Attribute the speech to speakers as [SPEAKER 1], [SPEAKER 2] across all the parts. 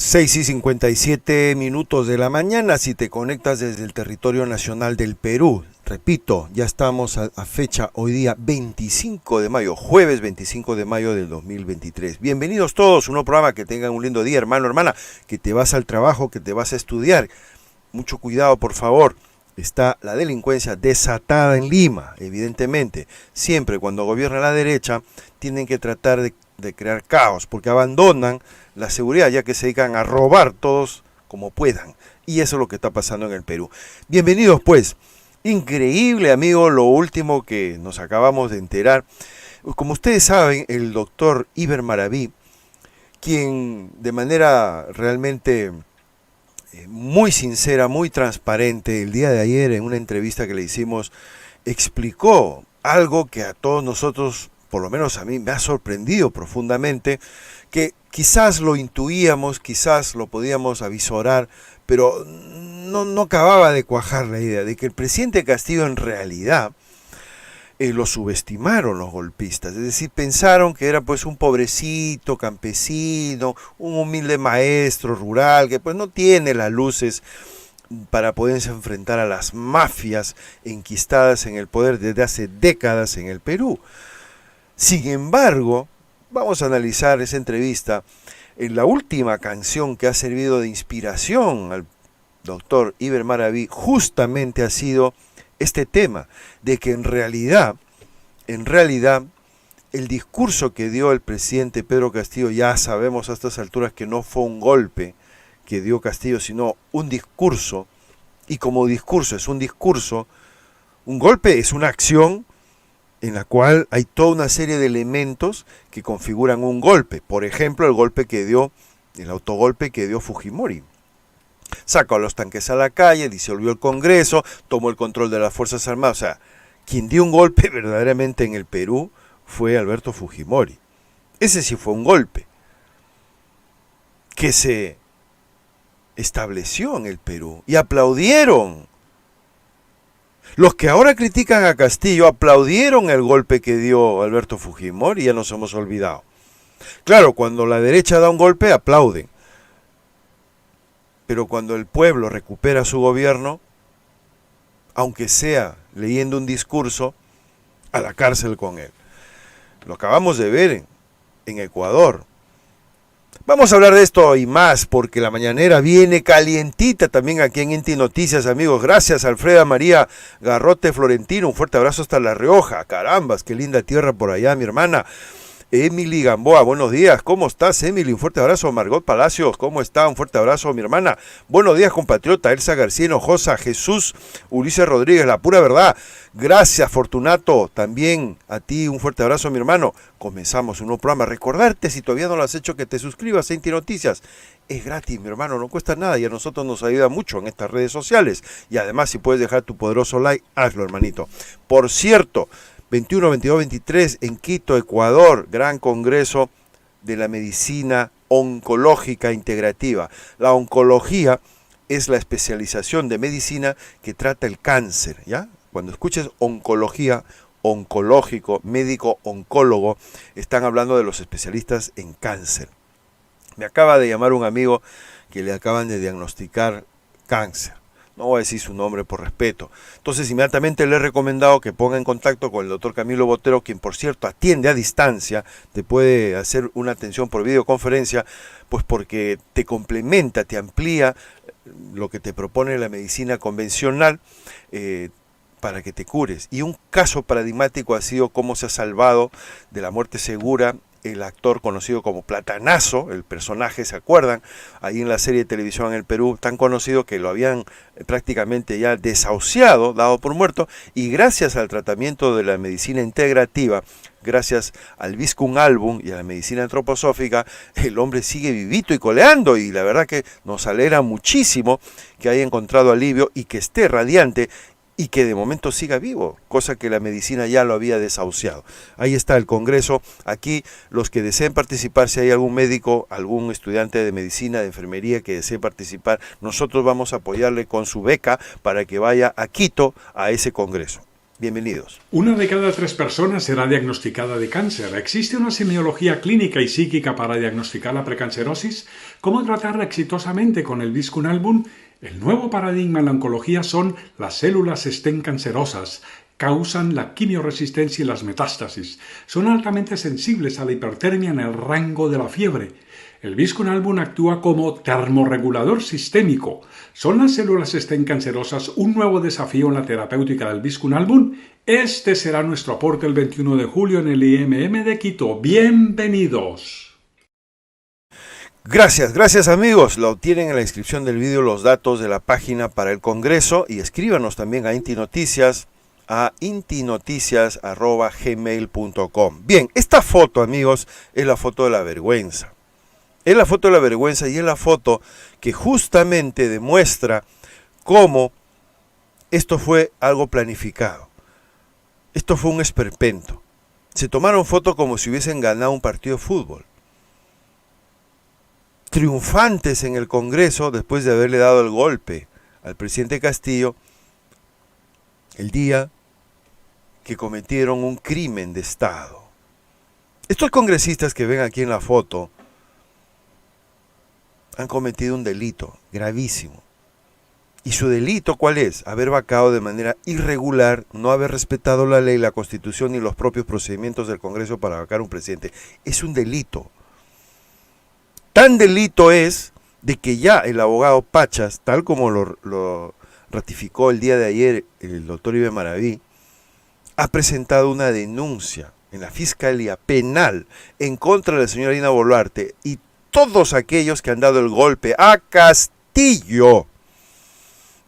[SPEAKER 1] 6:57 de la mañana, si te conectas desde el territorio nacional del Perú. Repito, ya estamos a fecha hoy día 25 de mayo, jueves 25 de mayo del 2023. Bienvenidos todos, un nuevo programa, que tengan un lindo día, hermano, hermana, que te vas al trabajo, que te vas a estudiar. Mucho cuidado, por favor. Está la delincuencia desatada en Lima, evidentemente. Siempre cuando gobierna la derecha, tienen que tratar de crear caos, porque abandonan la seguridad, ya que se dedican a robar todos como puedan. Y eso es lo que está pasando en el Perú. Bienvenidos pues. Increíble, amigo, lo último que nos acabamos de enterar. Como ustedes saben, el doctor Iber Maraví, quien de manera realmente muy sincera, muy transparente, el día de ayer en una entrevista que le hicimos, explicó algo que a todos nosotros, por lo menos a mí, me ha sorprendido profundamente, que quizás lo intuíamos, quizás lo podíamos avisorar, pero no acababa de cuajar la idea de que el presidente Castillo en realidad lo subestimaron los golpistas, es decir, pensaron que era pues un pobrecito campesino, un humilde maestro rural, que pues no tiene las luces para poderse enfrentar a las mafias enquistadas en el poder desde hace décadas en el Perú. Sin embargo, vamos a analizar esa entrevista. En la última canción que ha servido de inspiración al doctor Iber Maraví justamente ha sido este tema, de que en realidad, el discurso que dio el presidente Pedro Castillo, ya sabemos a estas alturas que no fue un golpe que dio Castillo, sino un discurso, y como discurso es un discurso, un golpe es una acción en la cual hay toda una serie de elementos que configuran un golpe. Por ejemplo, el autogolpe que dio Fujimori. Sacó a los tanques a la calle, disolvió el Congreso, tomó el control de las Fuerzas Armadas. O sea, quien dio un golpe verdaderamente en el Perú fue Alberto Fujimori. Ese sí fue un golpe que se estableció en el Perú y aplaudieron. Los que ahora critican a Castillo aplaudieron el golpe que dio Alberto Fujimori y ya nos hemos olvidado. Claro, cuando la derecha da un golpe aplauden. Pero cuando el pueblo recupera su gobierno, aunque sea leyendo un discurso, a la cárcel con él. Lo acabamos de ver en Ecuador. Vamos a hablar de esto y más, porque la mañanera viene calientita también aquí en Inti Noticias, amigos. Gracias, Alfreda María Garrote Florentino. Un fuerte abrazo hasta La Rioja. Carambas, qué linda tierra por allá, mi hermana. Emily Gamboa, buenos días, ¿cómo estás, Emily? Un fuerte abrazo. Margot Palacios, ¿cómo está? Un fuerte abrazo, mi hermana. Buenos días, compatriota. Elsa García Hinojosa, Jesús Ulises Rodríguez, la pura verdad. Gracias, Fortunato, también a ti un fuerte abrazo, mi hermano. Comenzamos un nuevo programa. Recordarte, si todavía no lo has hecho, que te suscribas a Inti Noticias. Es gratis, mi hermano, no cuesta nada y a nosotros nos ayuda mucho en estas redes sociales. Y además, si puedes dejar tu poderoso like, hazlo, hermanito. Por cierto, 21, 22, 23 en Quito, Ecuador, gran congreso de la medicina oncológica integrativa. La oncología es la especialización de medicina que trata el cáncer, ¿ya? Cuando escuches oncología, oncológico, médico oncólogo, están hablando de los especialistas en cáncer. Me acaba de llamar un amigo que le acaban de diagnosticar cáncer. No voy a decir su nombre por respeto. Entonces inmediatamente le he recomendado que ponga en contacto con el doctor Camilo Botero, quien por cierto atiende a distancia, te puede hacer una atención por videoconferencia, pues porque te complementa, te amplía lo que te propone la medicina convencional para que te cures. Y un caso paradigmático ha sido cómo se ha salvado de la muerte segura el actor conocido como Platanazo, el personaje, ¿se acuerdan? Ahí en la serie de televisión en el Perú, tan conocido que lo habían prácticamente ya desahuciado, dado por muerto, y gracias al tratamiento de la medicina integrativa, gracias al Viscum album y a la medicina antroposófica, el hombre sigue vivito y coleando, y la verdad que nos alegra muchísimo que haya encontrado alivio y que esté radiante, y que de momento siga vivo, cosa que la medicina ya lo había desahuciado. Ahí está el Congreso. Aquí los que deseen participar, si hay algún médico, algún estudiante de medicina, de enfermería que desee participar, nosotros vamos a apoyarle con su beca para que vaya a Quito a ese Congreso. Bienvenidos.
[SPEAKER 2] 1 de cada 3 personas será diagnosticada de cáncer. ¿Existe una semiología clínica y psíquica para diagnosticar la precancerosis? ¿Cómo tratarla exitosamente con el Viscunalbum? El nuevo paradigma en la oncología son las células stem cancerosas. Causan la quimioresistencia y las metástasis. Son altamente sensibles a la hipertermia en el rango de la fiebre. El Viscunalbum actúa como termorregulador sistémico. ¿Son las células stem cancerosas un nuevo desafío en la terapéutica del Viscunalbum? Este será nuestro aporte el 21 de julio en el IMM de Quito. ¡Bienvenidos!
[SPEAKER 1] Gracias amigos. Lo tienen en la descripción del vídeo los datos de la página para el Congreso y escríbanos también a Inti Noticias, a intinoticias@gmail.com. Bien, esta foto, amigos, es la foto de la vergüenza. Es la foto de la vergüenza y es la foto que justamente demuestra cómo esto fue algo planificado. Esto fue un esperpento. Se tomaron fotos como si hubiesen ganado un partido de fútbol. Triunfantes en el Congreso después de haberle dado el golpe al presidente Castillo el día que cometieron un crimen de Estado. Estos congresistas que ven aquí en la foto han cometido un delito gravísimo. ¿Y su delito cuál es? Haber vacado de manera irregular, no haber respetado la ley, la Constitución ni los propios procedimientos del Congreso para vacar a un presidente. Es un delito. Tan delito es de que ya el abogado Pachas, tal como lo ratificó el día de ayer el doctor Ibe Maraví, ha presentado una denuncia en la Fiscalía Penal en contra de la señora Dina Boluarte y todos aquellos que han dado el golpe a Castillo.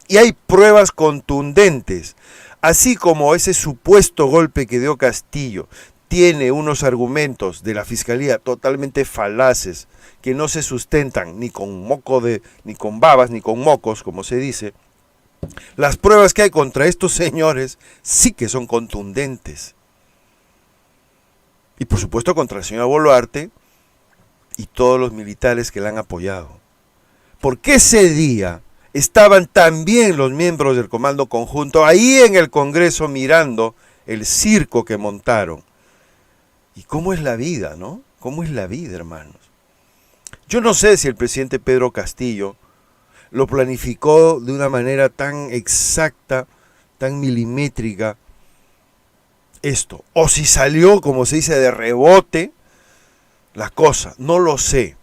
[SPEAKER 1] Y hay pruebas contundentes, así como ese supuesto golpe que dio Castillo tiene unos argumentos de la Fiscalía totalmente falaces, que no se sustentan ni con ni con babas, ni con mocos, como se dice. Las pruebas que hay contra estos señores sí que son contundentes. Y por supuesto contra la señora Boluarte y todos los militares que la han apoyado. Porque ese día estaban también los miembros del Comando Conjunto ahí en el Congreso mirando el circo que montaron. ¿Y cómo es la vida, no? ¿Cómo es la vida, hermanos? Yo no sé si el presidente Pedro Castillo lo planificó de una manera tan exacta, tan milimétrica, esto. O si salió, como se dice, de rebote la cosa. No lo sé.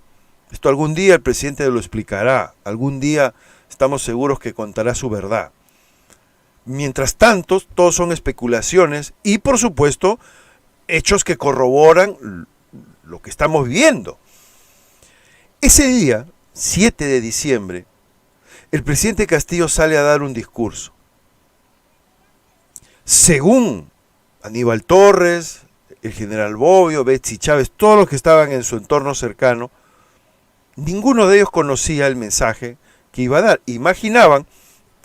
[SPEAKER 1] Esto algún día el presidente lo explicará. Algún día estamos seguros que contará su verdad. Mientras tanto, todos son especulaciones y, por supuesto, hechos que corroboran lo que estamos viendo. Ese día, 7 de diciembre, el presidente Castillo sale a dar un discurso. Según Aníbal Torres, el general Bobbio, Betsy Chávez, todos los que estaban en su entorno cercano, ninguno de ellos conocía el mensaje que iba a dar. Imaginaban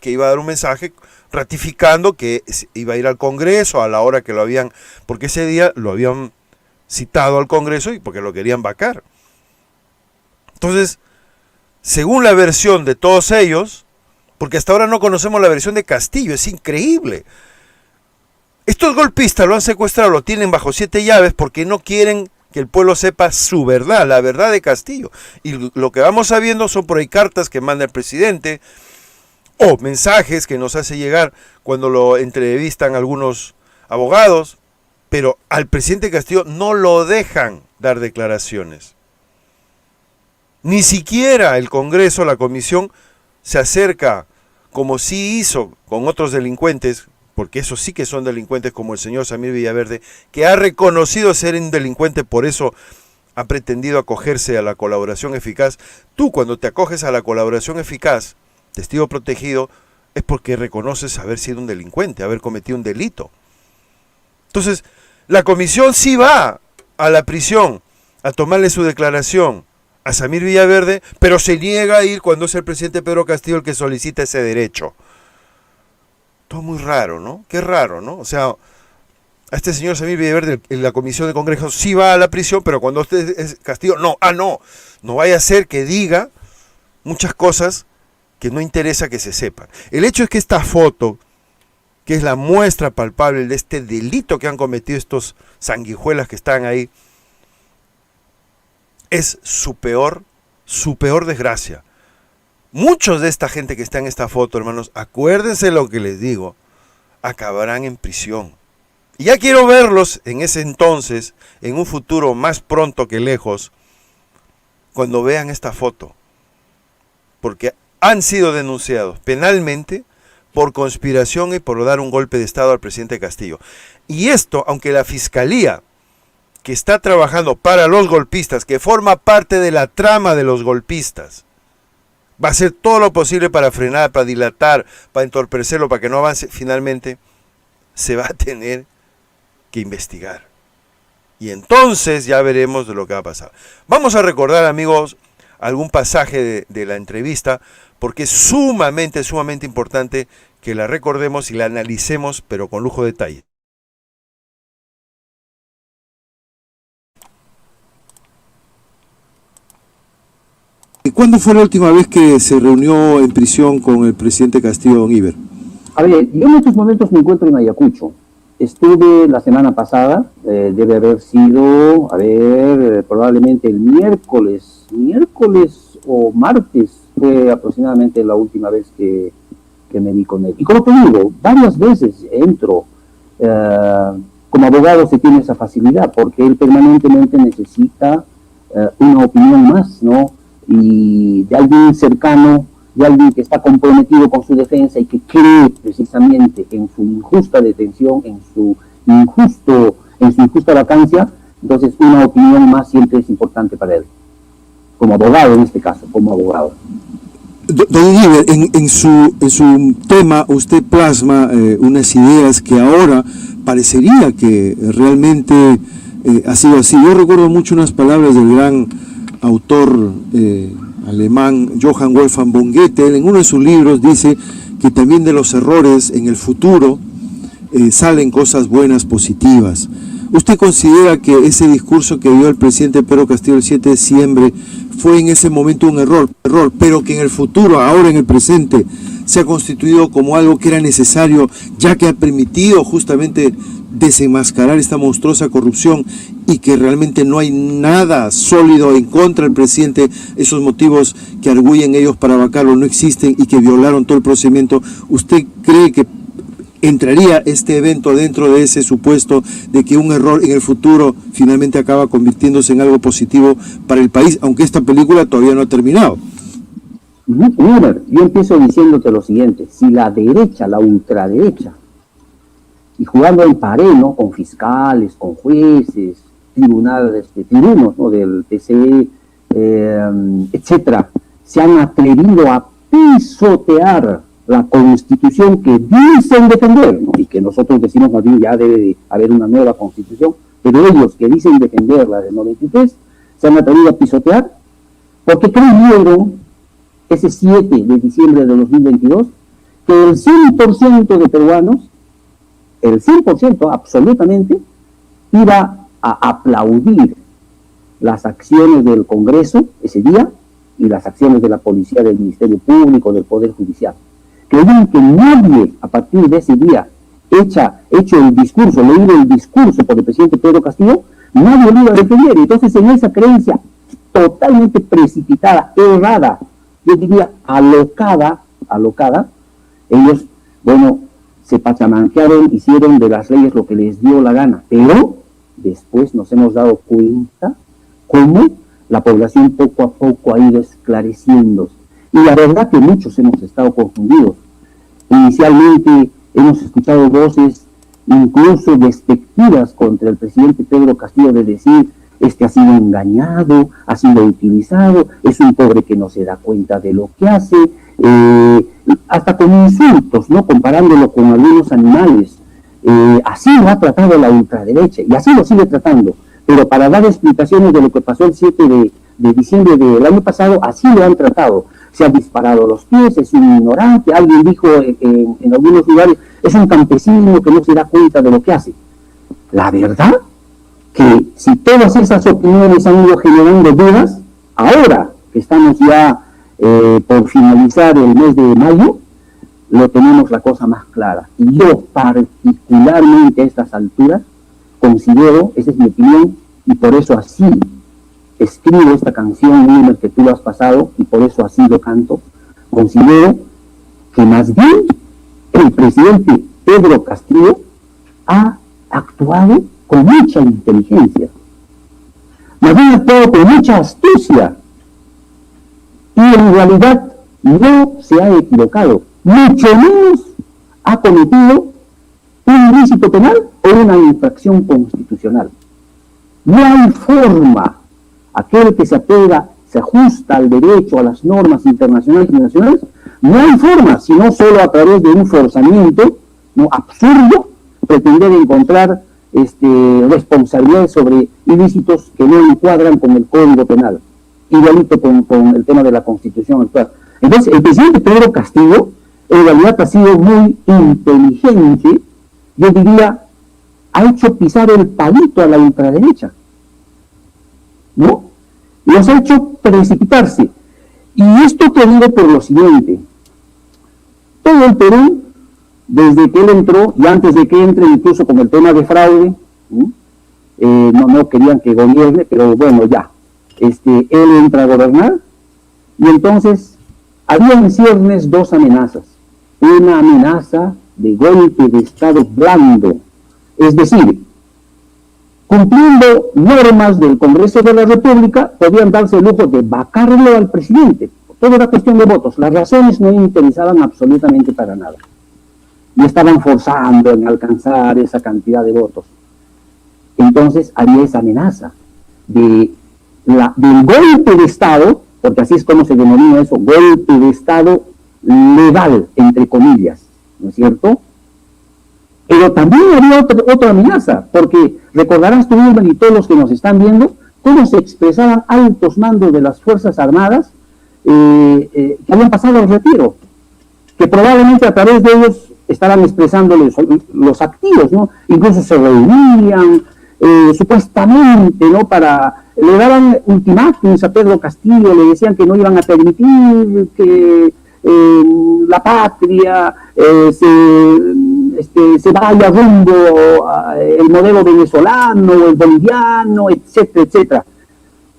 [SPEAKER 1] que iba a dar un mensaje ratificando que iba a ir al Congreso a la hora que lo habían, porque ese día lo habían citado al Congreso y porque lo querían vacar. Entonces, según la versión de todos ellos, porque hasta ahora no conocemos la versión de Castillo, es increíble. Estos golpistas lo han secuestrado, lo tienen bajo 7 llaves porque no quieren que el pueblo sepa su verdad, la verdad de Castillo. Y lo que vamos sabiendo son por ahí cartas que manda el presidente o mensajes que nos hace llegar cuando lo entrevistan algunos abogados, pero al presidente Castillo no lo dejan dar declaraciones. Ni siquiera el Congreso, la comisión, se acerca como sí hizo con otros delincuentes, porque esos sí que son delincuentes como el señor Samir Villaverde, que ha reconocido ser un delincuente, por eso ha pretendido acogerse a la colaboración eficaz. Tú cuando te acoges a la colaboración eficaz, testigo protegido, es porque reconoces haber sido un delincuente, haber cometido un delito. Entonces, la comisión sí va a la prisión a tomarle su declaración a Samir Villaverde, pero se niega a ir cuando es el presidente Pedro Castillo el que solicita ese derecho. Todo muy raro, ¿no? Qué raro, ¿no? O sea, a este señor Samir Villaverde en la comisión de Congreso sí va a la prisión, pero cuando usted es Castillo, no vaya a ser que diga muchas cosas que no interesa que se sepan. El hecho es que esta foto que es la muestra palpable de este delito que han cometido estos sanguijuelas que están ahí, es su peor desgracia. Muchos de esta gente que está en esta foto, hermanos, acuérdense lo que les digo, acabarán en prisión. Y ya quiero verlos en ese entonces, en un futuro más pronto que lejos, cuando vean esta foto. Porque han sido denunciados penalmente por conspiración y por dar un golpe de Estado al presidente Castillo. Y esto, aunque la Fiscalía, que está trabajando para los golpistas, que forma parte de la trama de los golpistas, va a hacer todo lo posible para frenar, para dilatar, para entorpecerlo, para que no avance, finalmente se va a tener que investigar. Y entonces ya veremos de lo que va a pasar. Vamos a recordar, amigos, algún pasaje de la entrevista, porque es sumamente importante que la recordemos y la analicemos, pero con lujo de detalle.
[SPEAKER 3] ¿Cuándo fue la última vez que se reunió en prisión con el presidente Castillo, don Iber?
[SPEAKER 4] A ver, yo en estos momentos me encuentro en Ayacucho. Estuve la semana pasada, debe haber sido, probablemente el miércoles o martes fue aproximadamente la última vez que me vi con él. Y como te digo, varias veces entro, como abogado se tiene esa facilidad, porque él permanentemente necesita una opinión más, ¿no? Y de alguien cercano, de alguien que está comprometido con su defensa y que cree precisamente en su injusta detención, en su injusta vacancia. Entonces una opinión más siempre es importante para él, como abogado en este caso, como abogado.
[SPEAKER 3] Don Iber, en su tema usted plasma unas ideas que ahora parecería que realmente ha sido así. Yo recuerdo mucho unas palabras del gran autor alemán Johann Wolfgang von Goethe. Él en uno de sus libros dice que también de los errores en el futuro salen cosas buenas, positivas. ¿Usted considera que ese discurso que dio el presidente Pedro Castillo el 7 de diciembre fue en ese momento un error, pero que en el futuro, ahora en el presente, se ha constituido como algo que era necesario, ya que ha permitido justamente desenmascarar esta monstruosa corrupción y que realmente no hay nada sólido en contra del presidente? Esos motivos que arguyen ellos para vacarlo no existen y que violaron todo el procedimiento. ¿Usted cree que entraría este evento dentro de ese supuesto de que un error en el futuro finalmente acaba convirtiéndose en algo positivo para el país, aunque esta película todavía no ha terminado?
[SPEAKER 4] Mira, yo empiezo diciéndote lo siguiente: si la derecha, la ultraderecha, y jugando en pared, ¿no?, con fiscales, con jueces, tribunos, ¿no?, del TCE, etcétera, se han atrevido a pisotear la Constitución que dicen defender, ¿no?, y que nosotros decimos más bien ya debe de haber una nueva Constitución, pero ellos que dicen defender la del 93 se han atrevido a pisotear porque creyeron ese 7 de diciembre de 2022 que el 100% de peruanos, el 100% absolutamente, iba a aplaudir las acciones del Congreso ese día y las acciones de la policía, del Ministerio Público, del Poder Judicial. Creían que nadie a partir de ese día hecho el discurso, leído el discurso por el presidente Pedro Castillo, nadie lo iba a defender. Entonces, en esa creencia totalmente precipitada, errada, yo diría alocada, ellos, bueno, se pachamanquearon, hicieron de las leyes lo que les dio la gana, pero después nos hemos dado cuenta cómo la población poco a poco ha ido esclareciéndose. Y la verdad que muchos hemos estado confundidos. Inicialmente hemos escuchado voces incluso despectivas contra el presidente Pedro Castillo, de decir: este ha sido engañado, ha sido utilizado, es un pobre que no se da cuenta de lo que hace, hasta con insultos, ¿no?, comparándolo con algunos animales. Así lo ha tratado la ultraderecha y así lo sigue tratando, pero para dar explicaciones de lo que pasó el 7 de diciembre del año pasado, así lo han tratado. Se han disparado los pies, es un ignorante, alguien dijo en algunos lugares, es un campesino que no se da cuenta de lo que hace. La verdad que si todas esas opiniones han ido generando dudas, ahora que estamos ya por finalizar el mes de mayo, lo tenemos la cosa más clara. Y yo particularmente a estas alturas considero, esa es mi opinión, y por eso así escribo esta canción, Wilmer, que tú lo has pasado, y por eso así lo canto, considero que más bien el presidente Pedro Castillo ha actuado con mucha inteligencia, más bien ha actuado con mucha astucia, y en realidad no se ha equivocado, mucho menos ha cometido un ilícito penal o una infracción constitucional. No hay forma, aquel que se apega, se ajusta al derecho, a las normas internacionales y nacionales, no hay forma, sino solo a través de un forzamiento, ¿no?, absurdo, pretender encontrar responsabilidades sobre ilícitos que no encuadran con el Código Penal, igualito con el tema de la Constitución actual. Entonces, el presidente Pedro Castillo en realidad ha sido muy inteligente, yo diría, ha hecho pisar el palito a la ultraderecha, ¿no? Los ha hecho precipitarse. Y esto te digo por lo siguiente: todo el Perú, desde que él entró, y antes de que entre, incluso con el tema de fraude, no querían que gobierne, pero bueno, ya, él entra a gobernar, y entonces había en ciernes dos amenazas. Una amenaza de golpe de Estado blando, es decir, cumpliendo normas del Congreso de la República, podían darse el lujo de vacarlo al presidente. Todo era cuestión de votos, las razones no interesaban absolutamente para nada. Y estaban forzando en alcanzar esa cantidad de votos. Entonces había esa amenaza del golpe de Estado, porque así es como se denomina eso, golpe de Estado legal, entre comillas, ¿no es cierto? Pero también había otra amenaza, porque recordarás tú, Wilmer, y todos los que nos están viendo, cómo se expresaban altos mandos de las Fuerzas Armadas que habían pasado al retiro, que probablemente a través de ellos estaban expresándoles los activos, ¿no? Incluso se reunían, supuestamente, ¿no?, le daban ultimátums a Pedro Castillo, le decían que no iban a permitir que la patria se vaya rumbo el modelo venezolano, el boliviano, etcétera, etcétera.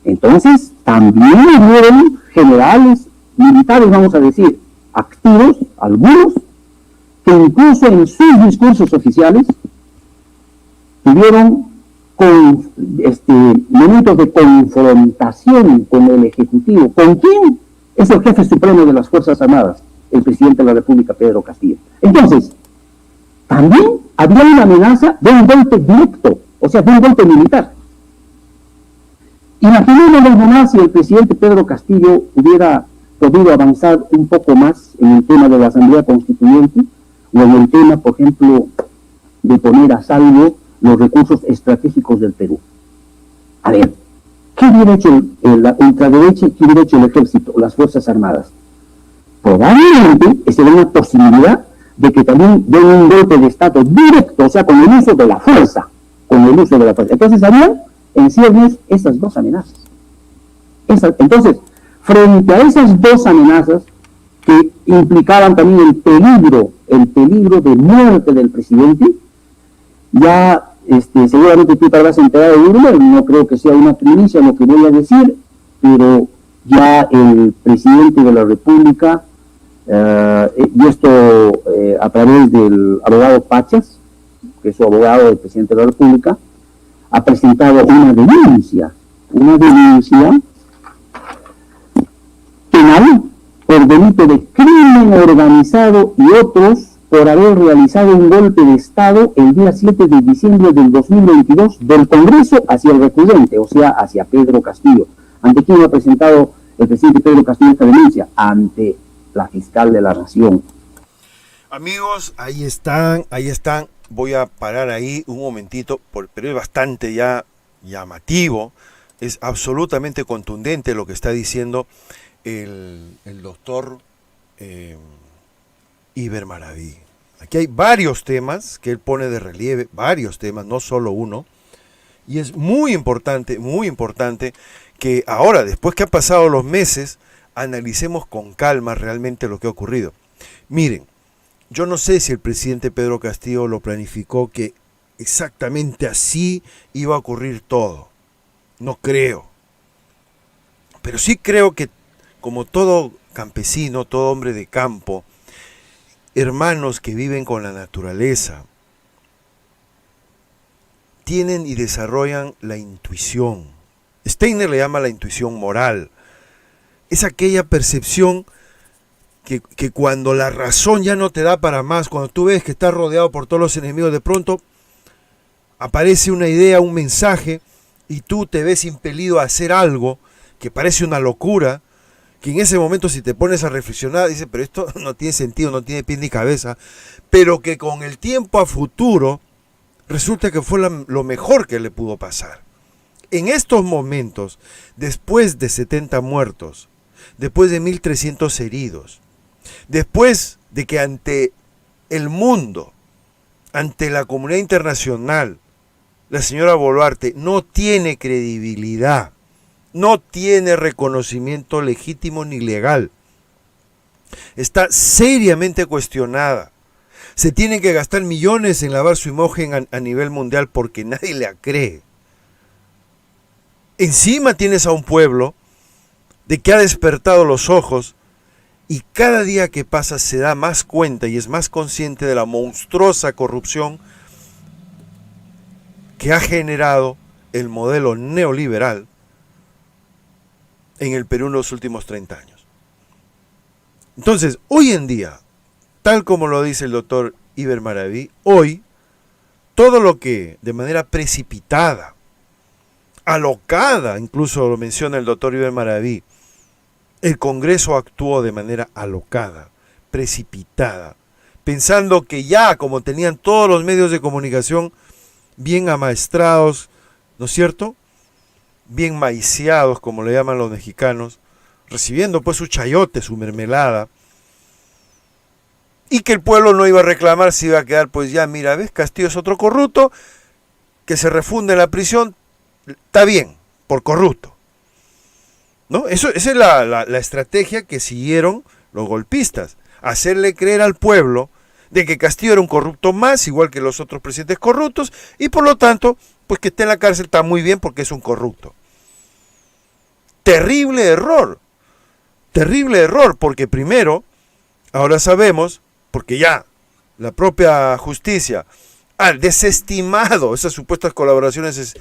[SPEAKER 4] Entonces, también hubieron generales, militares, vamos a decir, activos, algunos, que incluso en sus discursos oficiales tuvieron momentos de confrontación con el Ejecutivo. ¿Con quién? Es el jefe supremo de las Fuerzas Armadas, el presidente de la República, Pedro Castillo. Entonces, también había una amenaza de un golpe directo, o sea, de un golpe militar. Imaginémonos nomás si el presidente Pedro Castillo hubiera podido avanzar un poco más en el tema de la Asamblea Constituyente, o en el tema, por ejemplo, de poner a salvo los recursos estratégicos del Perú. A ver, ¿qué hubiera hecho la ultraderecha y qué hubiera hecho el ejército, las Fuerzas Armadas? Probablemente esa era una posibilidad de que también den un golpe de Estado directo, o sea, con el uso de la fuerza, Entonces habían en ciernes esas dos amenazas. Entonces, frente a esas dos amenazas que implicaban también el peligro de muerte del presidente, ya seguramente tú te habrás enterado de uno, no creo que sea una primicia lo que voy a decir, pero ya el presidente de la República, y esto a través del abogado Pachas, que es su abogado del presidente de la República, ha presentado una denuncia penal por delito de crimen organizado y otros por haber realizado un golpe de Estado el día 7 de diciembre del 2022 del Congreso hacia el recurrente, o sea, hacia Pedro Castillo. ¿Ante quién ha presentado el presidente Pedro Castillo esta denuncia? Ante la fiscal de la Nación.
[SPEAKER 1] Amigos, ahí están. Voy a parar ahí un momentito, pero es bastante ya llamativo, es absolutamente contundente lo que está diciendo el doctor Iber Maraví. Aquí hay varios temas que él pone de relieve, varios temas, no solo uno, y es muy importante que ahora, después que han pasado los meses, analicemos con calma realmente lo que ha ocurrido. Miren, Yo no sé si el presidente Pedro Castillo lo planificó que exactamente así iba a ocurrir todo. No creo. Pero sí creo que, como todo campesino, todo hombre de campo, hermanos que viven con la naturaleza, tienen y desarrollan la intuición. Steiner le llama la intuición moral. Es aquella percepción que cuando la razón ya no te da para más, cuando tú ves que estás rodeado por todos los enemigos, de pronto aparece una idea, un mensaje, y tú te ves impelido a hacer algo que parece una locura, que en ese momento si te pones a reflexionar, dices, pero esto no tiene sentido, no tiene pie ni cabeza, pero que con el tiempo a futuro resulta que fue lo mejor que le pudo pasar. En estos momentos, después de 70 muertos, después de 1.300 heridos, después de que ante el mundo, ante la comunidad internacional, la señora Boluarte no tiene credibilidad, no tiene reconocimiento legítimo ni legal, está seriamente cuestionada. Se tienen que gastar millones en lavar su imagen a nivel mundial porque nadie la cree. Encima tienes a un pueblo de que ha despertado los ojos y cada día que pasa se da más cuenta y es más consciente de la monstruosa corrupción que ha generado el modelo neoliberal en el Perú en los últimos 30 años. Entonces, hoy en día, tal como lo dice el doctor Iber Maraví, hoy, todo lo que de manera precipitada, alocada, incluso lo menciona el doctor Iber Maraví, el Congreso actuó de manera alocada, precipitada, pensando que ya, como tenían todos los medios de comunicación bien amaestrados, ¿no es cierto?, bien maiciados, como le llaman los mexicanos, recibiendo pues su chayote, su mermelada, y que el pueblo no iba a reclamar, se iba a quedar, pues ya, mira, ves, Castillo es otro corrupto, que se refunde en la prisión, está bien, por corrupto. ¿No? Esa es la estrategia que siguieron los golpistas, hacerle creer al pueblo de que Castillo era un corrupto más, igual que los otros presidentes corruptos, y por lo tanto, pues que esté en la cárcel está muy bien porque es un corrupto. Terrible error, porque primero, ahora sabemos, porque ya la propia justicia ha desestimado esas supuestas colaboraciones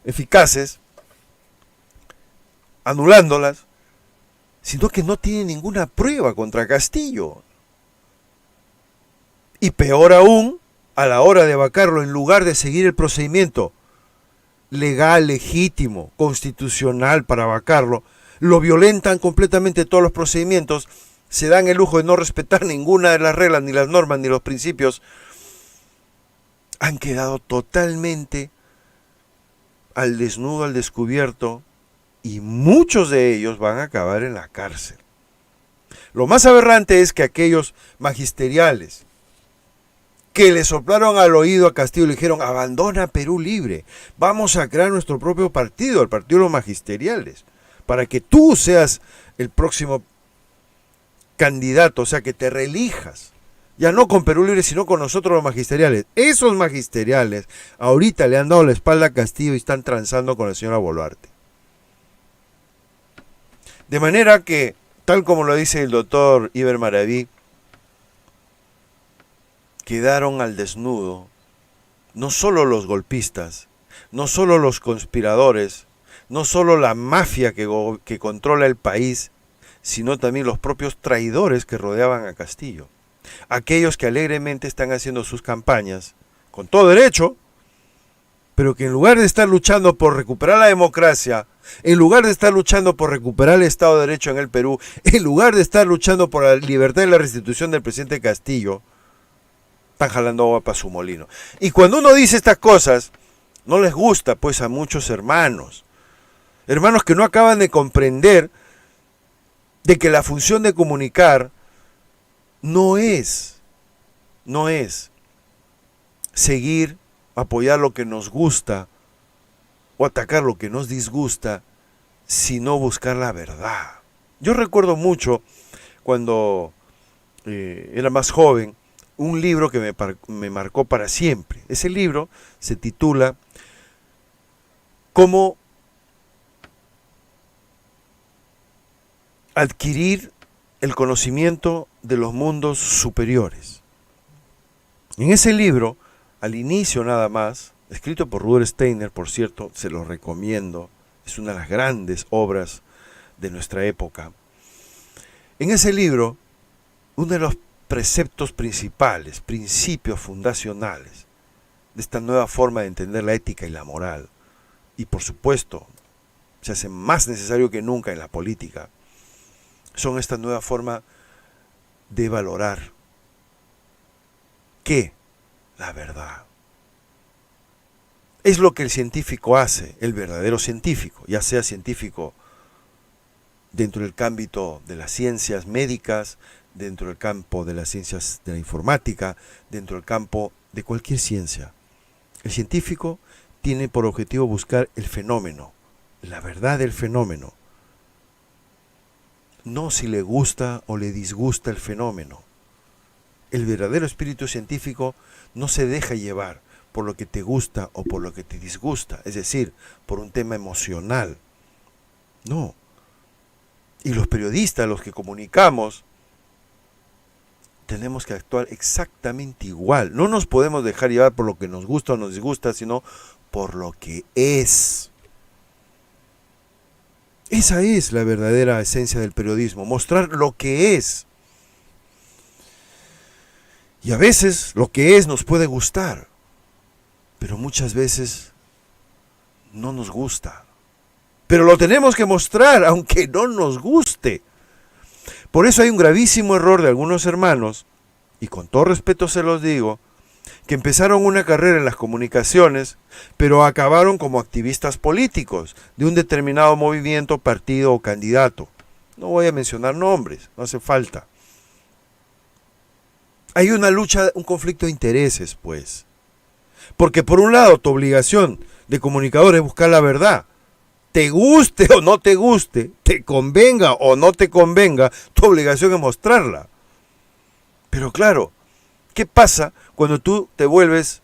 [SPEAKER 1] eficaces, anulándolas, sino que no tiene ninguna prueba contra Castillo. Y peor aún, a la hora de vacarlo, en lugar de seguir el procedimiento legal, legítimo, constitucional para vacarlo, lo violentan completamente todos los procedimientos, se dan el lujo de no respetar ninguna de las reglas, ni las normas, ni los principios, han quedado totalmente al desnudo, al descubierto, y muchos de ellos van a acabar en la cárcel. Lo más aberrante es que aquellos magisteriales que le soplaron al oído a Castillo y le dijeron, abandona Perú Libre, vamos a crear nuestro propio partido, el partido de los magisteriales, para que tú seas el próximo candidato, o sea, que te reelijas, ya no con Perú Libre, sino con nosotros los magisteriales. Esos magisteriales ahorita le han dado la espalda a Castillo y están transando con la señora Boluarte. De manera que, tal como lo dice el doctor Iber Maraví, quedaron al desnudo no solo los golpistas, no solo los conspiradores, no solo la mafia que controla el país, sino también los propios traidores que rodeaban a Castillo. Aquellos que alegremente están haciendo sus campañas, con todo derecho, pero que en lugar de estar luchando por recuperar la democracia, en lugar de estar luchando por recuperar el Estado de Derecho en el Perú, en lugar de estar luchando por la libertad y la restitución del presidente Castillo, están jalando agua para su molino. Y cuando uno dice estas cosas, no les gusta pues a muchos hermanos que no acaban de comprender de que la función de comunicar no es seguir, apoyar lo que nos gusta o atacar lo que nos disgusta, sino buscar la verdad. Yo recuerdo mucho cuando era más joven, un libro que me marcó para siempre. Ese libro se titula ¿Cómo adquirir el conocimiento de los mundos superiores? En ese libro, al inicio nada más, escrito por Rudolf Steiner, por cierto, se lo recomiendo, es una de las grandes obras de nuestra época. En ese libro, uno de los preceptos principales, principios fundacionales de esta nueva forma de entender la ética y la moral, y por supuesto, se hace más necesario que nunca en la política, son esta nueva forma de valorar ¿qué? La verdad. Es lo que el científico hace, el verdadero científico, ya sea científico dentro del ámbito de las ciencias médicas, dentro del campo de las ciencias de la informática, dentro del campo de cualquier ciencia. El científico tiene por objetivo buscar el fenómeno, la verdad del fenómeno. No si le gusta o le disgusta el fenómeno. El verdadero espíritu científico no se deja llevar por lo que te gusta o por lo que te disgusta, es decir, por un tema emocional. No. Y los periodistas, los que comunicamos, tenemos que actuar exactamente igual. No nos podemos dejar llevar por lo que nos gusta o nos disgusta, sino por lo que es. Esa es la verdadera esencia del periodismo, mostrar lo que es. Y a veces lo que es nos puede gustar, pero muchas veces no nos gusta. Pero lo tenemos que mostrar, aunque no nos guste. Por eso hay un gravísimo error de algunos hermanos, y con todo respeto se los digo, que empezaron una carrera en las comunicaciones, pero acabaron como activistas políticos de un determinado movimiento, partido o candidato. No voy a mencionar nombres, no hace falta. Hay una lucha, un conflicto de intereses, pues. Porque por un lado, tu obligación de comunicador es buscar la verdad. Te guste o no te guste, te convenga o no te convenga, tu obligación es mostrarla. Pero claro, ¿qué pasa cuando tú te vuelves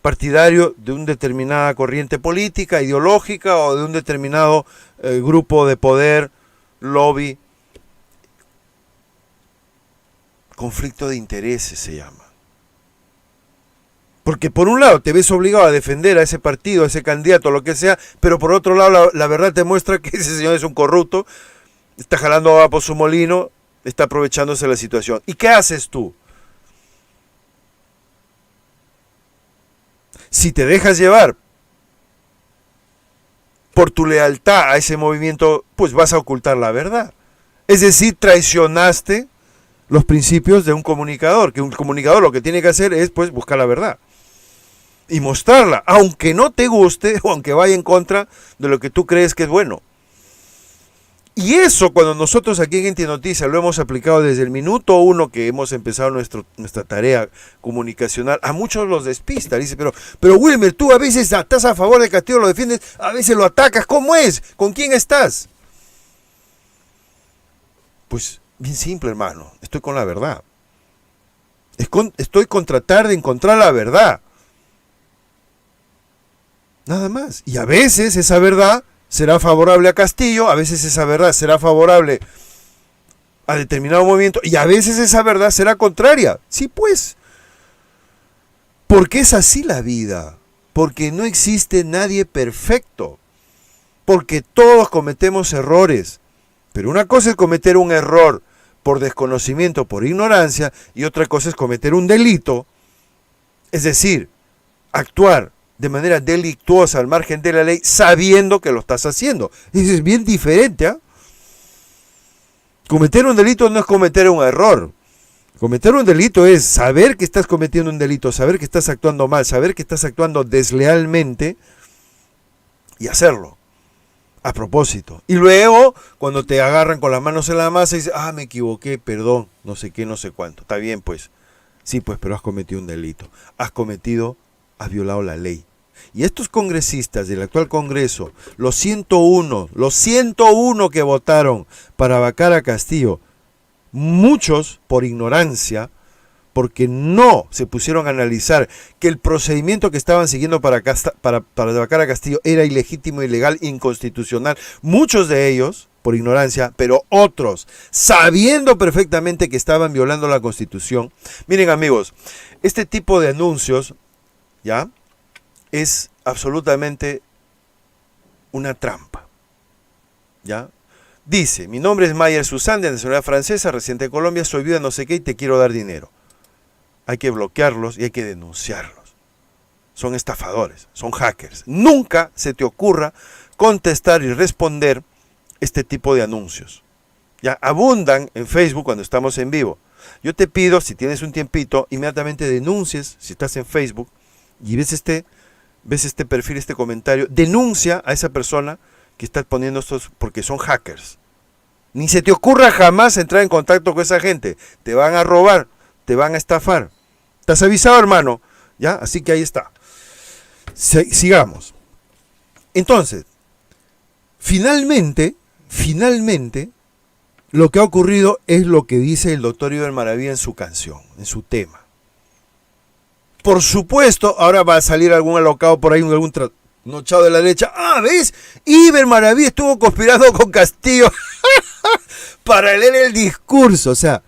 [SPEAKER 1] partidario de una determinada corriente política, ideológica o de un determinado grupo de poder, lobby? Conflicto de intereses se llama. Porque por un lado te ves obligado a defender a ese partido, a ese candidato, lo que sea, pero por otro lado la verdad te muestra que ese señor es un corrupto, está jalando agua por su molino, está aprovechándose de la situación. ¿Y qué haces tú? Si te dejas llevar por tu lealtad a ese movimiento, pues vas a ocultar la verdad. Es decir, traicionaste los principios de un comunicador, que un comunicador lo que tiene que hacer es pues buscar la verdad y mostrarla, aunque no te guste o aunque vaya en contra de lo que tú crees que es bueno. Y eso, cuando nosotros aquí en Enti Noticias lo hemos aplicado desde el minuto 1 que hemos empezado nuestra tarea comunicacional, a muchos los despista. Dice, pero Wilmer, tú a veces estás a favor de Castillo, lo defiendes, a veces lo atacas. ¿Cómo es? ¿Con quién estás? Pues bien simple, hermano. Estoy con la verdad. Estoy con tratar de encontrar la verdad. Nada más. Y a veces esa verdad será favorable a Castillo, a veces esa verdad será favorable a determinado movimiento, y a veces esa verdad será contraria. Sí, pues. Porque es así la vida. Porque no existe nadie perfecto. Porque todos cometemos errores. Pero una cosa es cometer un error por desconocimiento, por ignorancia, y otra cosa es cometer un delito, es decir, actuar de manera delictuosa al margen de la ley, sabiendo que lo estás haciendo. Eso es bien diferente, ¿eh? Cometer un delito no es cometer un error. Cometer un delito es saber que estás cometiendo un delito, saber que estás actuando mal, saber que estás actuando deslealmente y hacerlo a propósito. Y luego, cuando te agarran con las manos en la masa y dices, me equivoqué, perdón, no sé qué, no sé cuánto. Está bien, pues. Sí, pues, pero has cometido un delito. Has violado la ley. Y estos congresistas del actual Congreso, los 101 que votaron para vacar a Castillo, Muchos, por ignorancia, porque no se pusieron a analizar que el procedimiento que estaban siguiendo para vacar a Castillo era ilegítimo, ilegal, inconstitucional. Muchos de ellos, por ignorancia, pero otros, sabiendo perfectamente que estaban violando la Constitución. Miren, amigos, este tipo de anuncios, ¿ya?, es absolutamente una trampa, ¿ya? Dice, mi nombre es Mayer Susan, de nacionalidad francesa, residente de Colombia, soy viuda no sé qué y te quiero dar dinero. Hay que bloquearlos y hay que denunciarlos. Son estafadores, son hackers. Nunca se te ocurra contestar y responder este tipo de anuncios. Ya abundan en Facebook cuando estamos en vivo. Yo te pido, si tienes un tiempito, inmediatamente denuncies, si estás en Facebook y ves este perfil, este comentario, denuncia a esa persona que está poniendo estos, porque son hackers. Ni se te ocurra jamás entrar en contacto con esa gente. Te van a robar, te van a estafar. ¿Te has avisado, hermano? ¿Ya? Así que ahí está. Sigamos. Entonces, finalmente, lo que ha ocurrido es lo que dice el doctor Iber Maravilla en su canción, en su tema. Por supuesto, ahora va a salir algún alocado por ahí, algún trasnochado de la derecha. Ah, ¿ves? Iber Maravilla estuvo conspirando con Castillo para leer el discurso. O sea,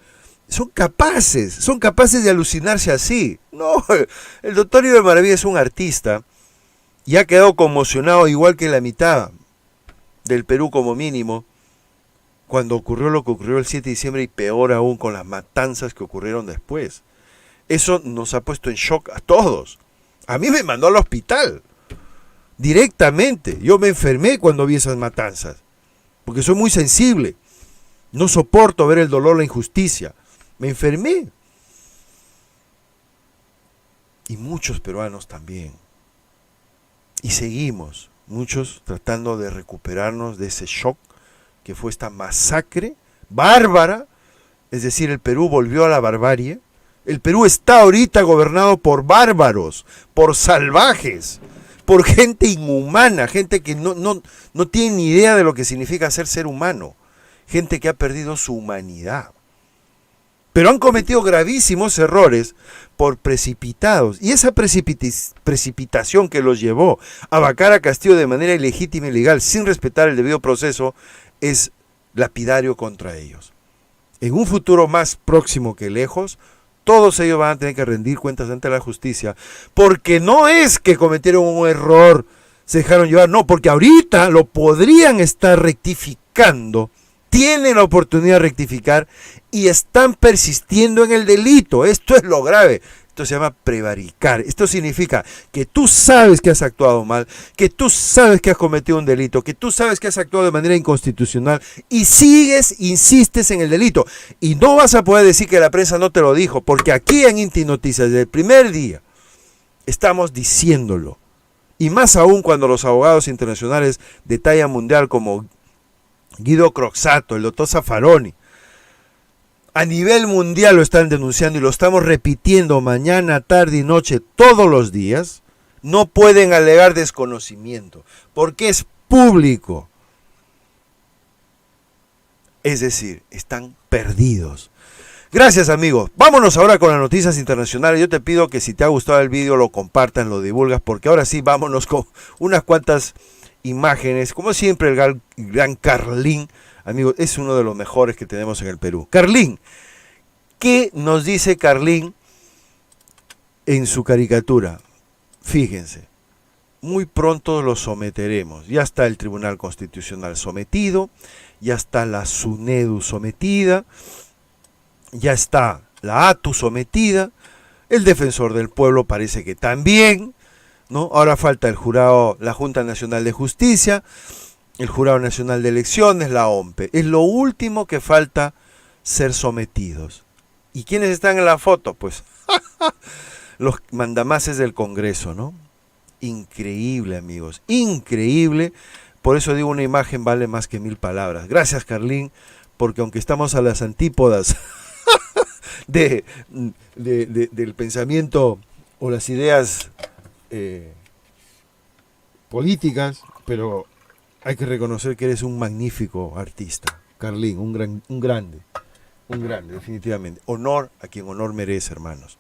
[SPEAKER 1] son capaces de alucinarse así. No, el doctor Iber Maravilla es un artista y ha quedado conmocionado igual que la mitad del Perú como mínimo cuando ocurrió lo que ocurrió el 7 de diciembre y peor aún con las matanzas que ocurrieron después. Eso nos ha puesto en shock a todos. A mí me mandó al hospital directamente. Yo me enfermé cuando vi esas matanzas porque soy muy sensible. No soporto ver el dolor, la injusticia. Me enfermé. Y muchos peruanos también. Y seguimos, muchos tratando de recuperarnos de ese shock que fue esta masacre bárbara. Es decir, el Perú volvió a la barbarie. El Perú está ahorita gobernado por bárbaros, por salvajes, por gente inhumana, gente que no tiene ni idea de lo que significa ser humano. Gente que ha perdido su humanidad. Pero han cometido gravísimos errores por precipitados. Y esa precipitación que los llevó a vacar a Castillo de manera ilegítima y ilegal, sin respetar el debido proceso, es lapidario contra ellos. En un futuro más próximo que lejos, todos ellos van a tener que rendir cuentas ante la justicia, porque no es que cometieron un error, se dejaron llevar, no, porque ahorita lo podrían estar rectificando, tienen la oportunidad de rectificar y están persistiendo en el delito. Esto es lo grave. Esto se llama prevaricar. Esto significa que tú sabes que has actuado mal, que tú sabes que has cometido un delito, que tú sabes que has actuado de manera inconstitucional y insistes en el delito. Y no vas a poder decir que la prensa no te lo dijo, porque aquí en Inti Noticias, desde el primer día, estamos diciéndolo. Y más aún cuando los abogados internacionales de talla mundial como Guido Croxatto, el doctor Zaffaroni, a nivel mundial lo están denunciando y lo estamos repitiendo mañana, tarde y noche, todos los días, no pueden alegar desconocimiento, porque es público. Es decir, están perdidos. Gracias, amigos. Vámonos ahora con las noticias internacionales. Yo te pido que si te ha gustado el vídeo lo compartas, lo divulgas, porque ahora sí vámonos con unas cuantas imágenes. Como siempre, el gran Carlín, amigos, es uno de los mejores que tenemos en el Perú. Carlín, ¿qué nos dice Carlín en su caricatura? Fíjense, muy pronto lo someteremos. Ya está el Tribunal Constitucional sometido, ya está la SUNEDU sometida, ya está la ATU sometida, el Defensor del Pueblo parece que también, ¿no? Ahora falta el jurado, la Junta Nacional de Justicia, el Jurado Nacional de Elecciones, la OMPE. Es lo último que falta ser sometidos. ¿Y quiénes están en la foto? Pues los mandamases del Congreso, ¿no? Increíble, amigos, increíble. Por eso digo, una imagen vale más que 1000 palabras. Gracias, Carlín, porque aunque estamos a las antípodas del pensamiento o las ideas políticas, pero hay que reconocer que eres un magnífico artista, Carlín, un grande. Un grande, definitivamente. Honor a quien honor merece, hermanos.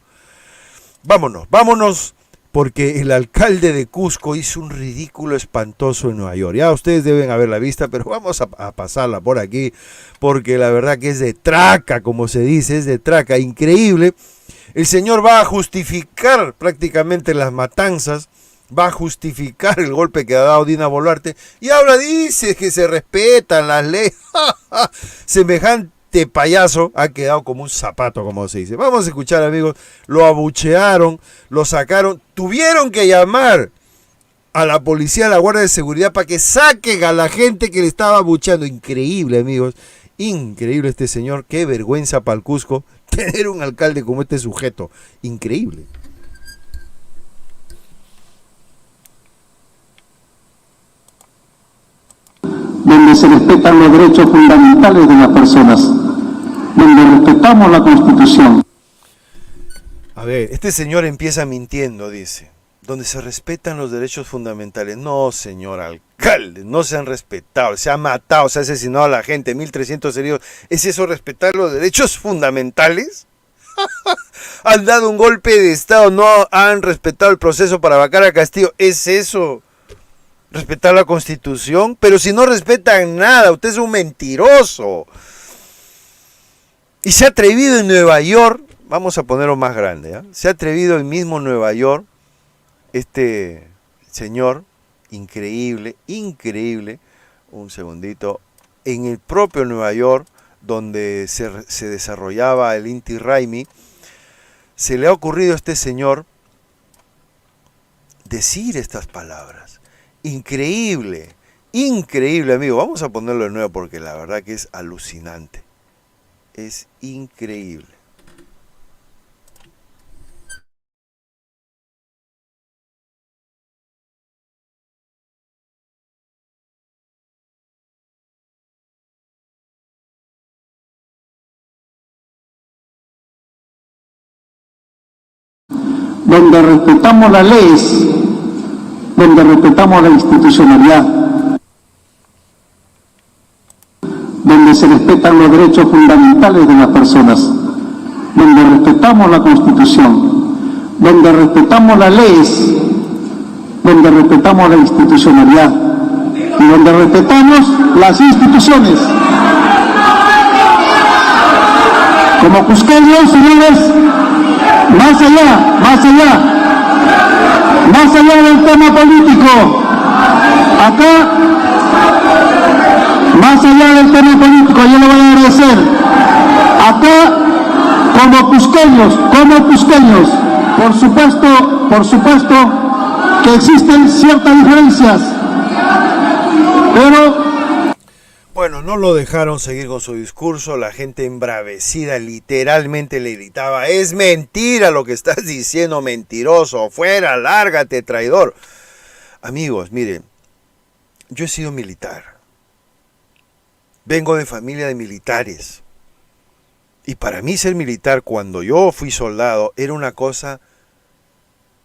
[SPEAKER 1] Vámonos, porque el alcalde de Cusco hizo un ridículo espantoso en Nueva York. Ya ustedes deben haberla vista, pero vamos a pasarla por aquí, porque la verdad que es de traca, como se dice, es de traca, increíble. El señor va a justificar prácticamente las matanzas, va a justificar el golpe que ha dado Dina Boluarte, y ahora dice que se respetan las leyes. Semejante payaso ha quedado como un zapato, como se dice. Vamos a escuchar, amigos. Lo abuchearon, lo sacaron, tuvieron que llamar a la policía, a la Guardia de Seguridad, para que saquen a la gente que le estaba abucheando. Increíble, amigos, increíble este señor. Qué vergüenza para el Cusco tener un alcalde como este sujeto. Increíble.
[SPEAKER 5] Donde se respetan los derechos fundamentales de las personas, donde respetamos la Constitución.
[SPEAKER 1] A ver, este señor empieza mintiendo, dice, donde se respetan los derechos fundamentales. No, señor alcalde, no se han respetado, se ha matado, se ha asesinado a la gente, 1.300 heridos. ¿Es eso respetar los derechos fundamentales? Han dado un golpe de Estado, no han respetado el proceso para vacar a Castillo. ¿Es eso respetar la Constitución? Pero si no respetan nada, usted es un mentiroso. Y se ha atrevido en Nueva York, vamos a ponerlo más grande, ¿eh? Se ha atrevido el mismo Nueva York, este señor, increíble, un segundito, en el propio Nueva York, donde se desarrollaba el Inti Raymi, se le ha ocurrido a este señor decir estas palabras. Increíble, amigo. Vamos a ponerlo de nuevo porque la verdad que es alucinante. Es increíble.
[SPEAKER 5] Donde respetamos las leyes, donde respetamos la institucionalidad, donde se respetan los derechos fundamentales de las personas, donde respetamos la Constitución, donde respetamos las leyes, donde respetamos la institucionalidad y donde respetamos las instituciones. Como cusqueños, señores, más allá del tema político, acá, más allá del tema político, yo le voy a agradecer, acá, como cusqueños, por supuesto que existen ciertas diferencias, pero...
[SPEAKER 1] Bueno, no lo dejaron seguir con su discurso, la gente embravecida literalmente le gritaba: es mentira lo que estás diciendo, mentiroso, fuera, lárgate, traidor. Amigos, miren, yo he sido militar, vengo de familia de militares, y para mí ser militar, cuando yo fui soldado, era una cosa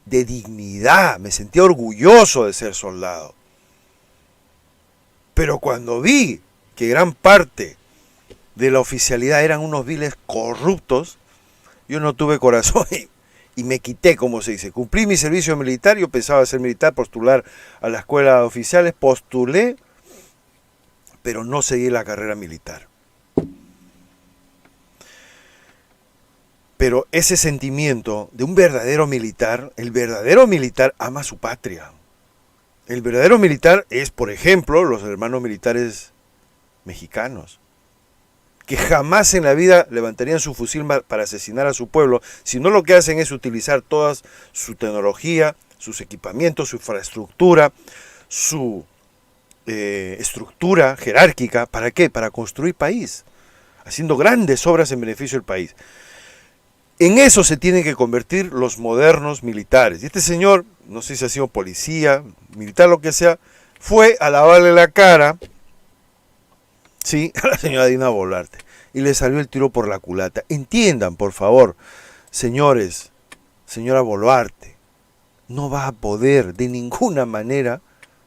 [SPEAKER 1] de dignidad, me sentía orgulloso de ser soldado. Pero cuando vi que gran parte de la oficialidad eran unos viles corruptos, yo no tuve corazón y me quité, como se dice. Cumplí mi servicio militar, yo pensaba ser militar, postular a la escuela de oficiales, postulé, pero no seguí la carrera militar. Pero ese sentimiento de un verdadero militar, el verdadero militar ama a su patria. El verdadero militar es, por ejemplo, los hermanos militares mexicanos, que jamás en la vida levantarían su fusil para asesinar a su pueblo, sino lo que hacen es utilizar toda su tecnología, sus equipamientos, su infraestructura, su estructura jerárquica. ¿Para qué? Para construir país, haciendo grandes obras en beneficio del país. En eso se tienen que convertir los modernos militares. Y este señor, no sé si ha sido policía, militar, lo que sea, fue a lavarle la cara, sí, a la señora Dina Boluarte, y le salió el tiro por la culata. Entiendan, por favor, señores, señora Boluarte, no va a poder de ninguna manera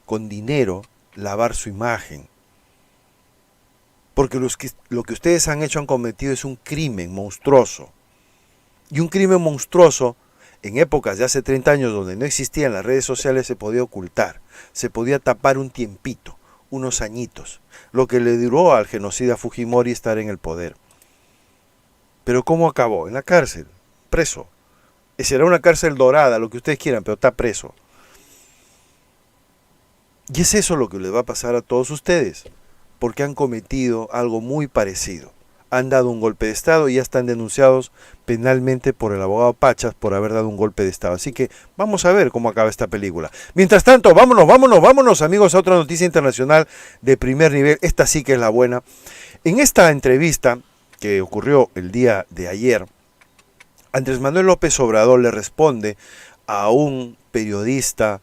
[SPEAKER 1] con dinero lavar su imagen. Porque lo que ustedes han hecho, han cometido es un crimen monstruoso. Y un crimen monstruoso, en épocas de hace 30 años donde no existían las redes sociales, se podía ocultar, se podía tapar un tiempito, unos añitos, lo que le duró al genocida Fujimori estar en el poder. Pero ¿cómo acabó? En la cárcel, preso. Será una cárcel dorada, lo que ustedes quieran, pero está preso. Y es eso lo que les va a pasar a todos ustedes, porque han cometido algo muy parecido. Han dado un golpe de Estado y ya están denunciados penalmente por el abogado Pachas por haber dado un golpe de Estado. Así que vamos a ver cómo acaba esta película. Mientras tanto, vámonos amigos a otra noticia internacional de primer nivel. Esta sí que es la buena. En esta entrevista que ocurrió el día de ayer, Andrés Manuel López Obrador le responde a un periodista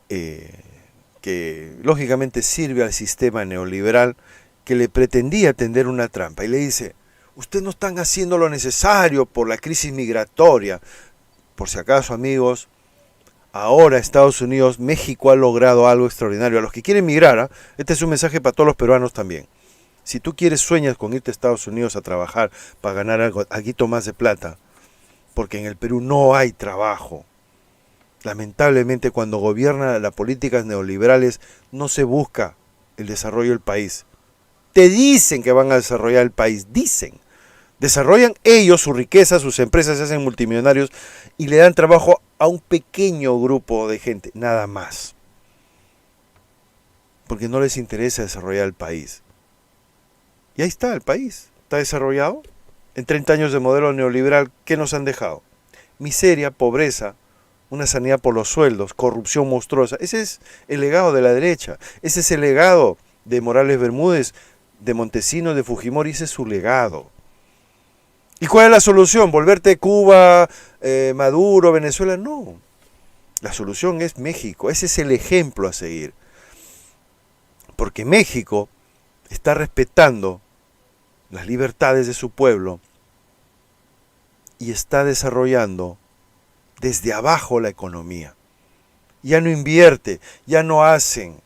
[SPEAKER 1] que lógicamente sirve al sistema neoliberal, que le pretendía tender una trampa, y le dice: ustedes no están haciendo lo necesario por la crisis migratoria. Por si acaso, amigos, ahora Estados Unidos, México ha logrado algo extraordinario. A los que quieren migrar, este es un mensaje para todos los peruanos también. Si tú sueñas con irte a Estados Unidos a trabajar para ganar algo más de plata, porque en el Perú no hay trabajo. Lamentablemente, cuando gobiernan las políticas neoliberales, no se busca el desarrollo del país. Te dicen que van a desarrollar el país, dicen. Desarrollan ellos su riqueza, sus empresas se hacen multimillonarios y le dan trabajo a un pequeño grupo de gente, nada más. Porque no les interesa desarrollar el país. Y ahí está el país, está desarrollado. En 30 años de modelo neoliberal, ¿qué nos han dejado? Miseria, pobreza, una sanidad por los sueldos, corrupción monstruosa. Ese es el legado de la derecha. Ese es el legado de Morales Bermúdez, de Montesinos, de Fujimori. Ese es su legado. ¿Y cuál es la solución? ¿Volverte Cuba, Maduro, Venezuela? No. La solución es México. Ese es el ejemplo a seguir. Porque México está respetando las libertades de su pueblo y está desarrollando desde abajo la economía. Ya no invierte, ya no hacen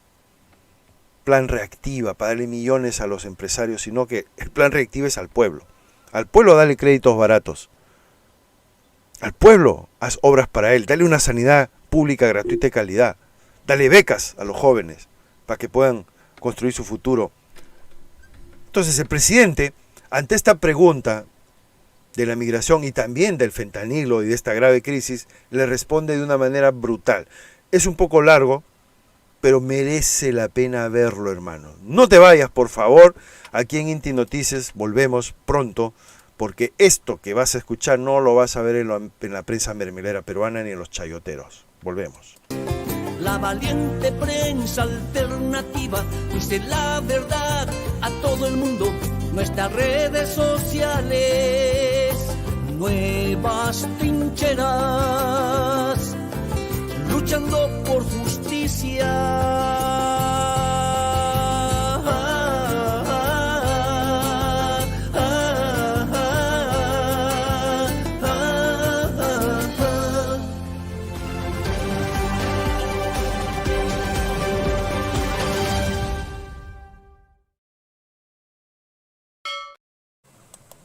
[SPEAKER 1] plan reactiva para darle millones a los empresarios, sino que el plan reactiva es al pueblo. Al pueblo dale créditos baratos. Al pueblo haz obras para él, dale una sanidad pública gratuita de calidad. Dale becas a los jóvenes para que puedan construir su futuro. Entonces el presidente, ante esta pregunta de la migración y también del fentanilo y de esta grave crisis, le responde de una manera brutal. Es un poco largo, pero merece la pena verlo, hermano. No te vayas, por favor. Aquí en Inti Noticias volvemos pronto, porque esto que vas a escuchar no lo vas a ver en la prensa mermelera peruana ni en los chayoteros. Volvemos.
[SPEAKER 6] La valiente prensa alternativa dice la verdad a todo el mundo. Nuestras redes sociales, nuevas trincheras, luchando por justicia.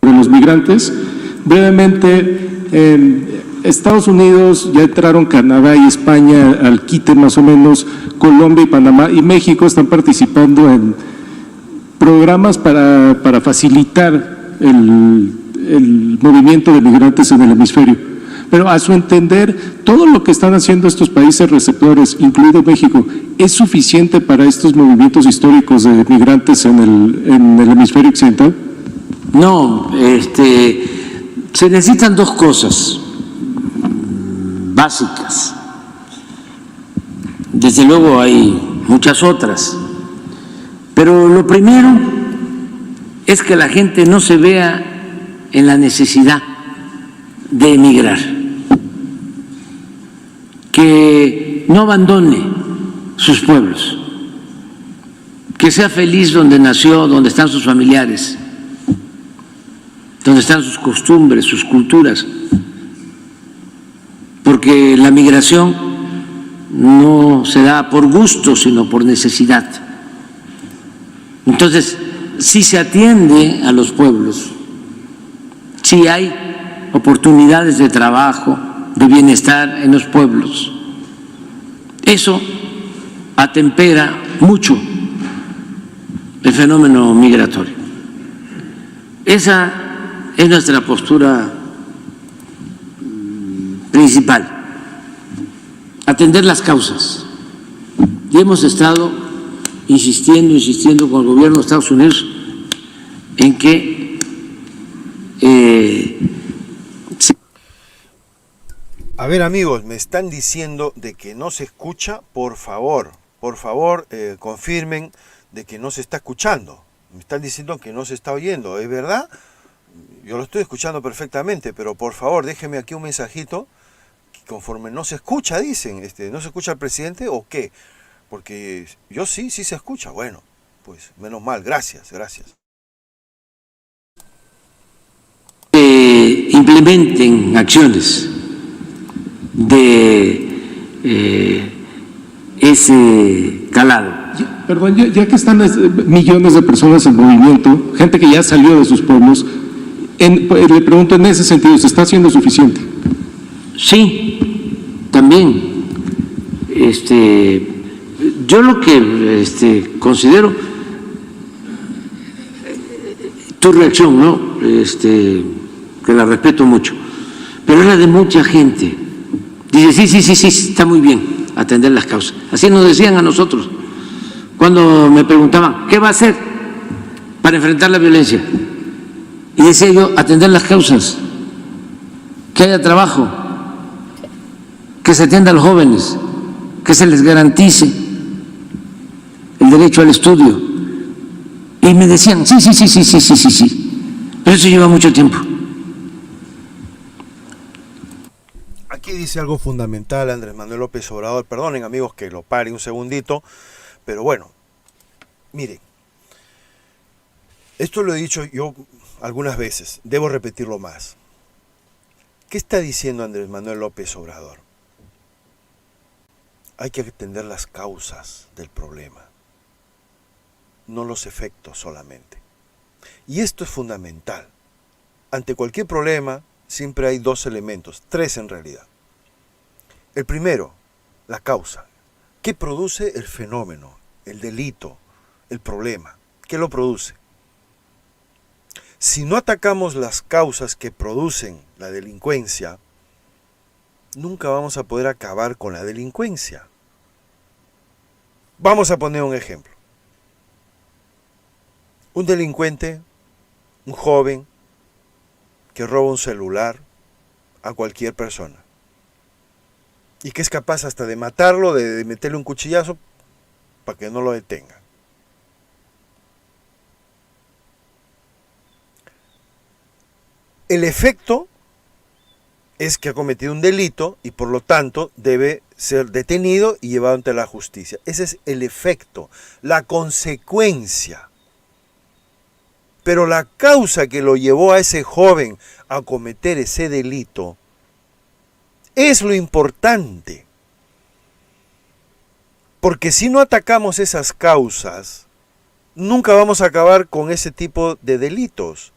[SPEAKER 5] De los migrantes, brevemente, Estados Unidos, ya entraron Canadá y España al quite más o menos, Colombia y Panamá y México están participando en programas para facilitar el movimiento de migrantes en el hemisferio. Pero a su entender, todo lo que están haciendo estos países receptores, incluido México, ¿es suficiente para estos movimientos históricos de migrantes en el hemisferio occidental?
[SPEAKER 7] No, se necesitan dos cosas básicas. Desde luego hay muchas otras, pero lo primero es que la gente no se vea en la necesidad de emigrar, que no abandone sus pueblos, que sea feliz donde nació, donde están sus familiares, donde están sus costumbres, sus culturas, porque la migración no se da por gusto, sino por necesidad. Entonces, si se atiende a los pueblos, si hay oportunidades de trabajo, de bienestar en los pueblos, eso atempera mucho el fenómeno migratorio. Esa es nuestra postura principal, atender las causas. Y hemos estado insistiendo con el gobierno de Estados Unidos en que
[SPEAKER 1] A ver, amigos, me están diciendo de que no se escucha. Por favor, confirmen de que no se está escuchando. Me están diciendo que no se está oyendo. ¿Es verdad? Yo lo estoy escuchando perfectamente, pero por favor, déjenme aquí un mensajito. Conforme no se escucha, dicen, ¿no se escucha al presidente o qué? Porque yo sí se escucha. Bueno, pues menos mal, gracias.
[SPEAKER 7] implementen acciones de ese calado.
[SPEAKER 5] Perdón, ya que están millones de personas en movimiento, gente que ya salió de sus pueblos, le pregunto en ese sentido, ¿se está haciendo suficiente?
[SPEAKER 7] Sí, también. Yo lo que considero, tu reacción, ¿no? Que la respeto mucho, pero es la de mucha gente. Dice, sí, está muy bien atender las causas. Así nos decían a nosotros cuando me preguntaban, ¿qué va a hacer para enfrentar la violencia? Y decía yo, atender las causas, que haya trabajo, que se atienda a los jóvenes, que se les garantice el derecho al estudio. Y me decían, sí, pero eso lleva mucho tiempo.
[SPEAKER 1] Aquí dice algo fundamental Andrés Manuel López Obrador. Perdonen, amigos, que lo pare un segundito, pero bueno, miren, esto lo he dicho yo algunas veces, debo repetirlo más. ¿Qué está diciendo Andrés Manuel López Obrador? Hay que atender las causas del problema, no los efectos solamente. Y esto es fundamental. Ante cualquier problema siempre hay dos elementos, tres en realidad. El primero, la causa. ¿Qué produce el fenómeno, el delito, el problema? ¿Qué lo produce? Si no atacamos las causas que producen la delincuencia, nunca vamos a poder acabar con la delincuencia. Vamos a poner un ejemplo. Un delincuente, un joven, que roba un celular a cualquier persona y que es capaz hasta de matarlo, de meterle un cuchillazo para que no lo detenga. El efecto es que ha cometido un delito y por lo tanto debe ser detenido y llevado ante la justicia. Ese es el efecto, la consecuencia. Pero la causa que lo llevó a ese joven a cometer ese delito es lo importante. Porque si no atacamos esas causas, nunca vamos a acabar con ese tipo de delitos.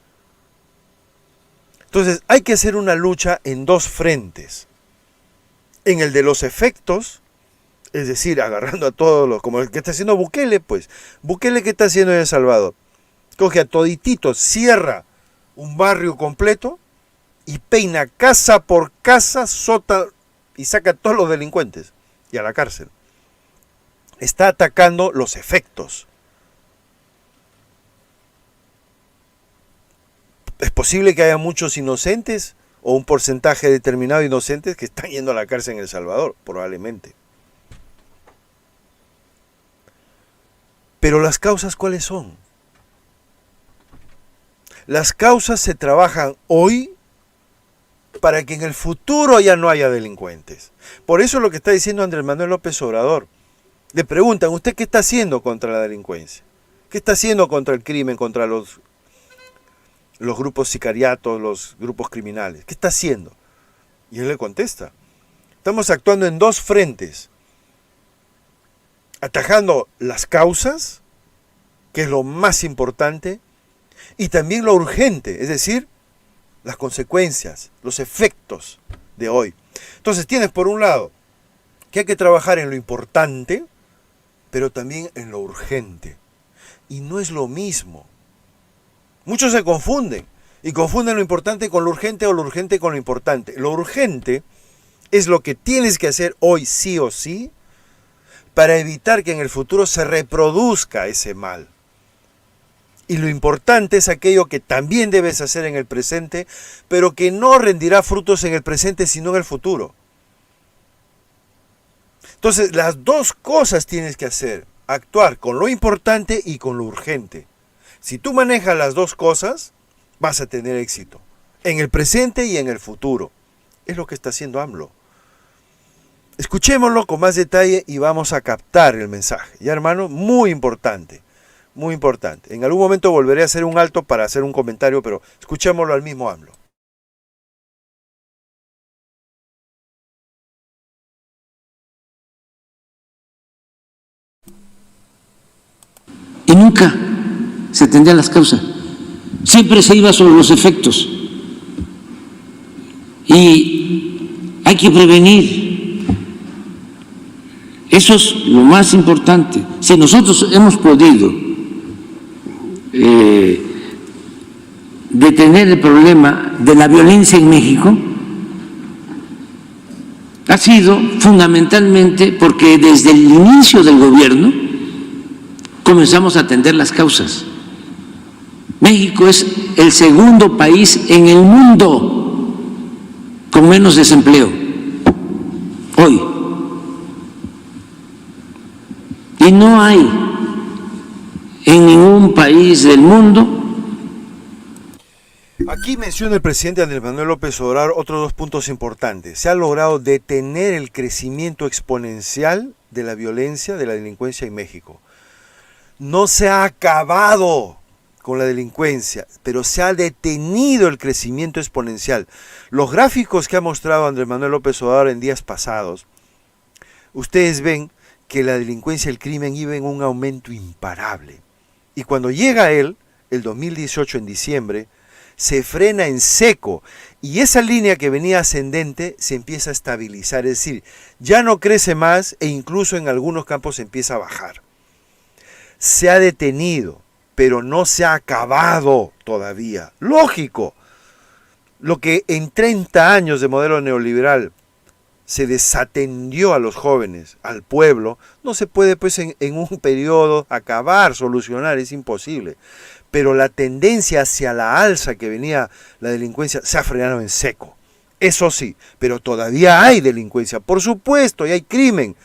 [SPEAKER 1] Entonces hay que hacer una lucha en dos frentes. En el de los efectos, es decir, agarrando a todos los, como el que está haciendo Bukele, pues. Bukele, ¿qué está haciendo en El Salvador? Coge a todititos, cierra un barrio completo y peina casa por casa, sota y saca a todos los delincuentes y a la cárcel. Está atacando los efectos. Es posible que haya muchos inocentes o un porcentaje determinado de inocentes que están yendo a la cárcel en El Salvador, probablemente. Pero las causas, ¿cuáles son? Las causas se trabajan hoy para que en el futuro ya no haya delincuentes. Por eso lo que está diciendo Andrés Manuel López Obrador. Le preguntan, ¿usted qué está haciendo contra la delincuencia? ¿Qué está haciendo contra el crimen, contra los grupos sicariatos, los grupos criminales? ¿Qué está haciendo? Y él le contesta, estamos actuando en dos frentes. Atajando las causas que es lo más importante, y también lo urgente, es decir, las consecuencias, los efectos de hoy. Entonces tienes por un lado que hay que trabajar en lo importante, pero también en lo urgente. Y no es lo mismo. Muchos se confunden y confunden lo importante con lo urgente o lo urgente con lo importante. Lo urgente es lo que tienes que hacer hoy sí o sí para evitar que en el futuro se reproduzca ese mal. Y lo importante es aquello que también debes hacer en el presente, pero que no rendirá frutos en el presente sino en el futuro. Entonces, las dos cosas tienes que hacer, actuar con lo importante y con lo urgente. Si tú manejas las dos cosas, vas a tener éxito, en el presente y en el futuro. Es lo que está haciendo AMLO. Escuchémoslo con más detalle y vamos a captar el mensaje. Ya, hermano, muy importante, muy importante. En algún momento volveré a hacer un alto para hacer un comentario, pero escuchémoslo al mismo AMLO.
[SPEAKER 7] Y nunca se atendían las causas. Siempre se iba sobre los efectos. Y hay que prevenir. Eso es lo más importante. Si nosotros hemos podido detener el problema de la violencia en México, ha sido fundamentalmente porque desde el inicio del gobierno comenzamos a atender las causas. México es el segundo país en el mundo con menos desempleo hoy. Y no hay en ningún país del mundo.
[SPEAKER 1] Aquí menciona el presidente Andrés Manuel López Obrador otros dos puntos importantes. Se ha logrado detener el crecimiento exponencial de la violencia, de la delincuencia en México. No se ha acabado con la delincuencia, pero se ha detenido el crecimiento exponencial. Los gráficos que ha mostrado Andrés Manuel López Obrador en días pasados, ustedes ven que la delincuencia y el crimen iba en un aumento imparable. Y cuando llega él, el 2018 en diciembre, se frena en seco y esa línea que venía ascendente se empieza a estabilizar, es decir, ya no crece más e incluso en algunos campos empieza a bajar. Se ha detenido, pero no se ha acabado todavía. Lógico, lo que en 30 años de modelo neoliberal se desatendió a los jóvenes, al pueblo, no se puede pues en un periodo acabar, solucionar, es imposible. Pero la tendencia hacia la alza que venía la delincuencia se ha frenado en seco. Eso sí, pero todavía hay delincuencia, por supuesto, y hay crimen.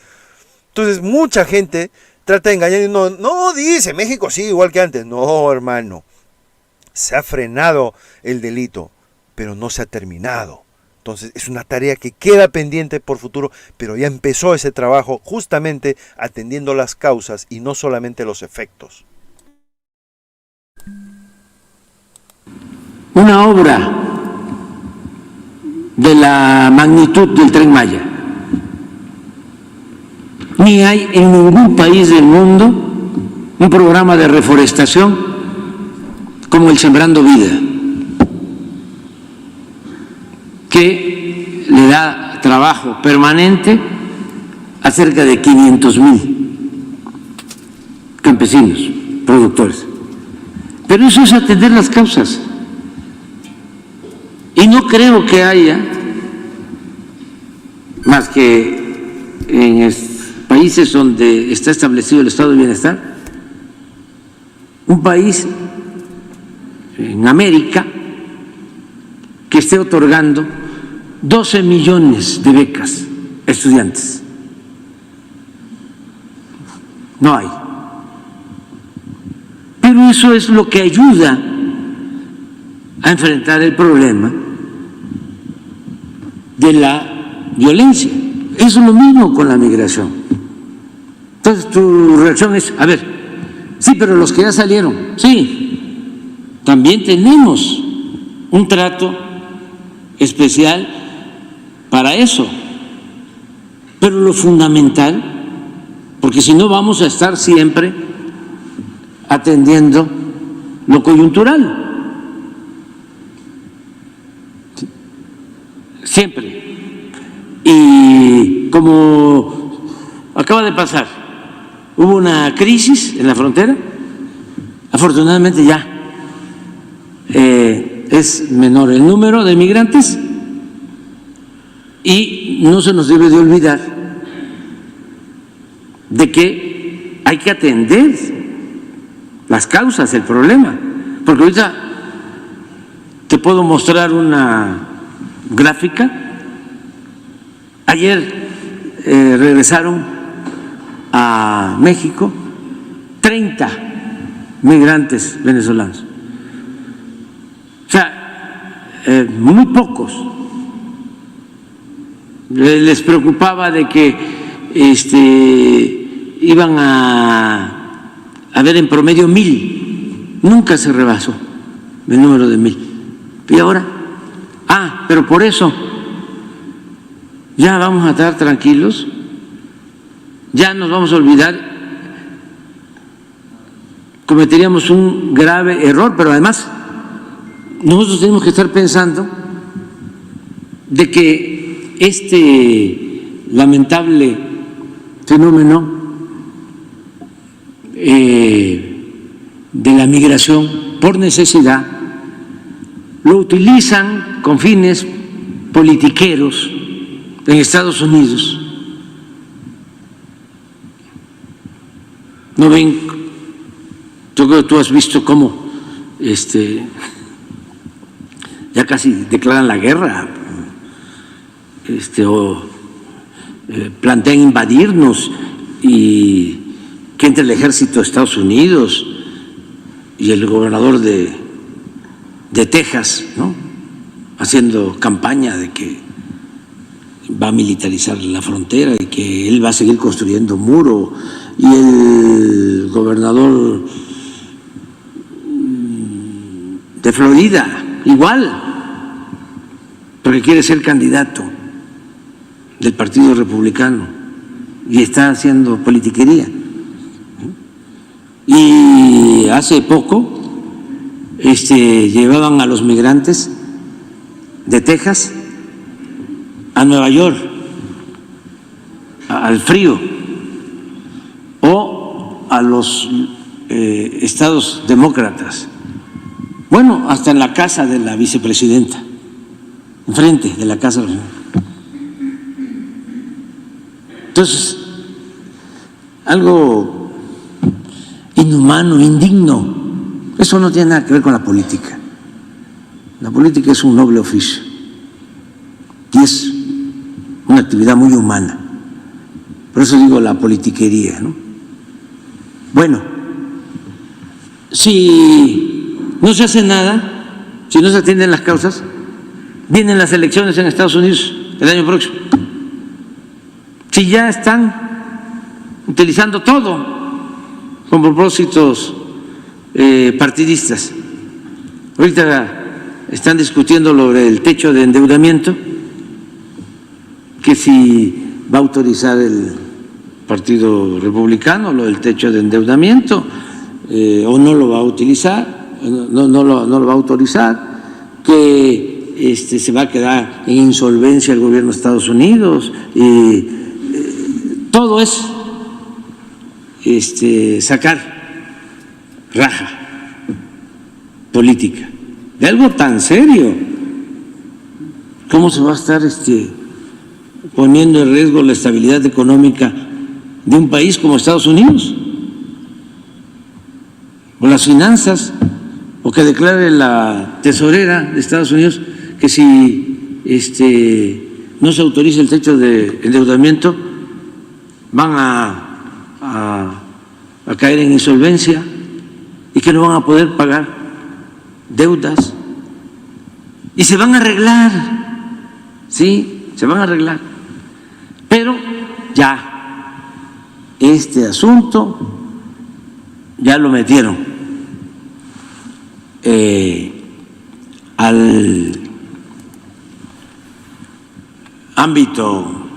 [SPEAKER 1] Entonces mucha gente trata de engañar y no dice, México sigue igual que antes. No, hermano, se ha frenado el delito, pero no se ha terminado. Entonces es una tarea que queda pendiente por futuro, pero ya empezó ese trabajo justamente atendiendo las causas y no solamente los efectos.
[SPEAKER 7] Una obra de la magnitud del Tren Maya. Ni hay en ningún país del mundo un programa de reforestación como el Sembrando Vida, que le da trabajo permanente a cerca de 500,000 campesinos, productores. Pero eso es atender las causas. Y no creo que haya, más que en países donde está establecido el estado de bienestar, un país en América que esté otorgando 12 millones de becas a estudiantes. No hay. Pero eso es lo que ayuda a enfrentar el problema de la violencia. Eso es lo mismo con la migración. Entonces tu reacción es, a ver, sí, pero los que ya salieron, sí, también tenemos un trato especial para eso. Pero lo fundamental, porque si no vamos a estar siempre atendiendo lo coyuntural. Siempre. Y como acaba de pasar, hubo una crisis en la frontera, afortunadamente ya es menor el número de migrantes y no se nos debe de olvidar de que hay que atender las causas del problema, porque ahorita te puedo mostrar una gráfica. Ayer regresaron a México 30 migrantes venezolanos, o sea, muy pocos. Les preocupaba de que iban a haber en promedio 1,000, nunca se rebasó el número de 1,000. Y ahora, pero por eso ya vamos a estar tranquilos, ya nos vamos a olvidar, cometeríamos un grave error, pero además nosotros tenemos que estar pensando de que este lamentable fenómeno de la migración por necesidad lo utilizan con fines politiqueros en Estados Unidos. ¿No ven? Yo creo que tú has visto cómo ya casi declaran la guerra, plantean invadirnos, y que entre el ejército de Estados Unidos y el gobernador de Texas, ¿no?, haciendo campaña de que va a militarizar la frontera y que él va a seguir construyendo muro, y el gobernador de Florida igual, porque quiere ser candidato del Partido Republicano y está haciendo politiquería. Y hace poco llevaban a los migrantes de Texas a Nueva York, al frío, o a los estados demócratas. Bueno, hasta en la casa de la vicepresidenta, enfrente de la casa de la vicepresidenta. Entonces, algo inhumano, indigno. Eso no tiene nada que ver con la política. La política es un noble oficio y es una actividad muy humana. Por eso digo la politiquería, ¿no? Bueno, si no se hace nada, si no se atienden las causas, vienen las elecciones en Estados Unidos el año próximo. Si ya están utilizando todo con propósitos partidistas. Ahorita están discutiendo sobre el techo de endeudamiento, que si va a autorizar el Partido Republicano lo del techo de endeudamiento, o no lo va a utilizar, no lo va a autorizar, que se va a quedar en insolvencia el gobierno de Estados Unidos, y todo es sacar raja política de algo tan serio. ¿Cómo se va a estar poniendo en riesgo la estabilidad económica de un país como Estados Unidos? O las finanzas, o que declare la tesorera de Estados Unidos que si no se autoriza el techo de endeudamiento van a caer en insolvencia y que no van a poder pagar deudas, y se van a arreglar, sí, se van a arreglar, pero ya este asunto ya lo metieron al ámbito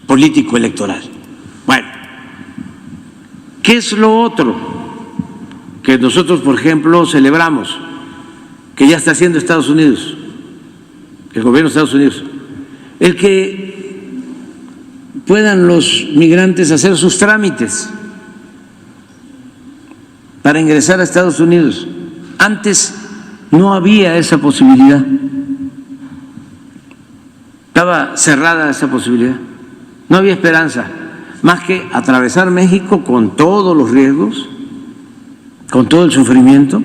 [SPEAKER 7] político electoral. Bueno, ¿qué es lo otro? que nosotros, por ejemplo, celebramos, que ya está haciendo Estados Unidos, el gobierno de Estados Unidos, el que puedan los migrantes hacer sus trámites para ingresar a Estados Unidos. Antes no había esa posibilidad, estaba cerrada esa posibilidad, no había esperanza más que atravesar México con todos los riesgos, con todo el sufrimiento,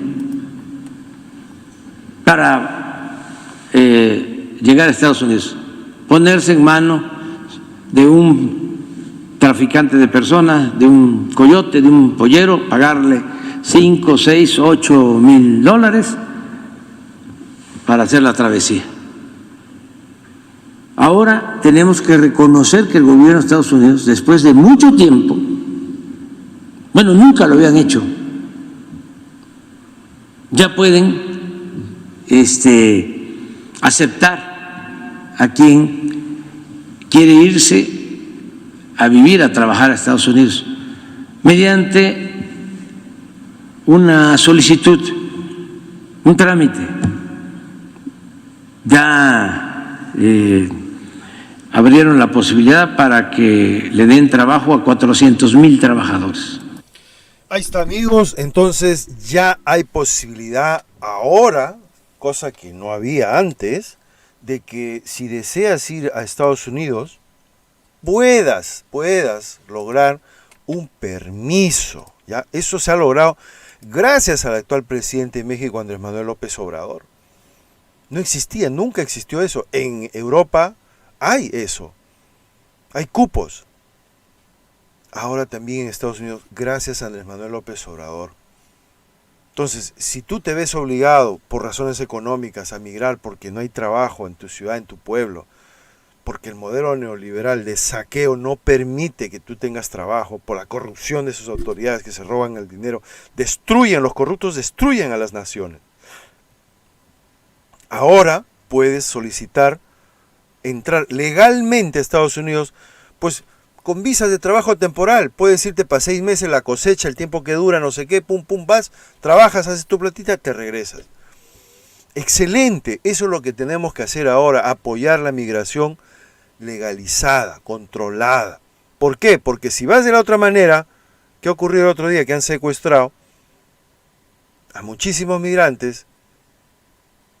[SPEAKER 7] para llegar a Estados Unidos, ponerse en manos de un traficante de personas, de un coyote, de un pollero, pagarle 5, 6, 8 mil dólares para hacer la travesía. Ahora tenemos que reconocer que el gobierno de Estados Unidos, después de mucho tiempo, bueno, nunca lo habían hecho, ya pueden aceptar a quien quiere irse a vivir, a trabajar a Estados Unidos, mediante una solicitud, un trámite. Ya abrieron la posibilidad para que le den trabajo a 400,000 trabajadores.
[SPEAKER 1] Ahí está, amigos. Entonces ya hay posibilidad ahora, cosa que no había antes, de que si deseas ir a Estados Unidos, puedas lograr un permiso. ¿Ya? Eso se ha logrado gracias al actual presidente de México, Andrés Manuel López Obrador. No existía, nunca existió eso. En Europa hay eso, hay cupos. Ahora también en Estados Unidos, gracias a Andrés Manuel López Obrador. Entonces, si tú te ves obligado por razones económicas a migrar porque no hay trabajo en tu ciudad, en tu pueblo, porque el modelo neoliberal de saqueo no permite que tú tengas trabajo, por la corrupción de sus autoridades que se roban el dinero, los corruptos destruyen a las naciones. Ahora puedes solicitar entrar legalmente a Estados Unidos, pues con visas de trabajo temporal. Puedes irte para 6 meses la cosecha, el tiempo que dura, no sé qué, pum, pum, vas, trabajas, haces tu platita, te regresas. Excelente, eso es lo que tenemos que hacer ahora, apoyar la migración legalizada, controlada. ¿Por qué? Porque si vas de la otra manera, ¿qué ocurrió el otro día? Que han secuestrado a muchísimos migrantes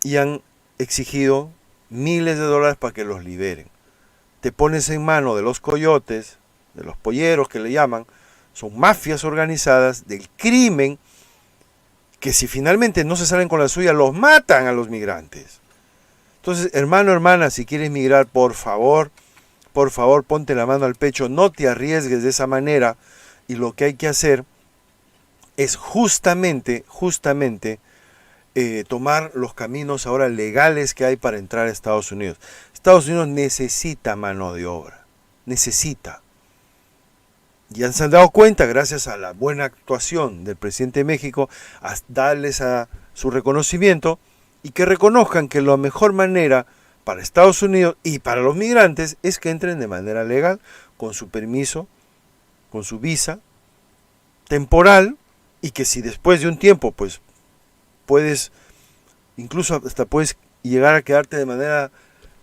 [SPEAKER 1] y han exigido miles de dólares para que los liberen. Te pones en mano de los coyotes, de los polleros que le llaman, son mafias organizadas del crimen, que si finalmente no se salen con la suya, los matan a los migrantes. Entonces, hermano, hermana, si quieres migrar, por favor, ponte la mano al pecho, no te arriesgues de esa manera, y lo que hay que hacer es justamente tomar los caminos ahora legales que hay para entrar a Estados Unidos. Estados Unidos necesita mano de obra, necesita. Ya se han dado cuenta, gracias a la buena actuación del presidente de México, a darles a su reconocimiento y que reconozcan que la mejor manera para Estados Unidos y para los migrantes es que entren de manera legal, con su permiso, con su visa temporal, y que si después de un tiempo, pues puedes, incluso hasta puedes llegar a quedarte de manera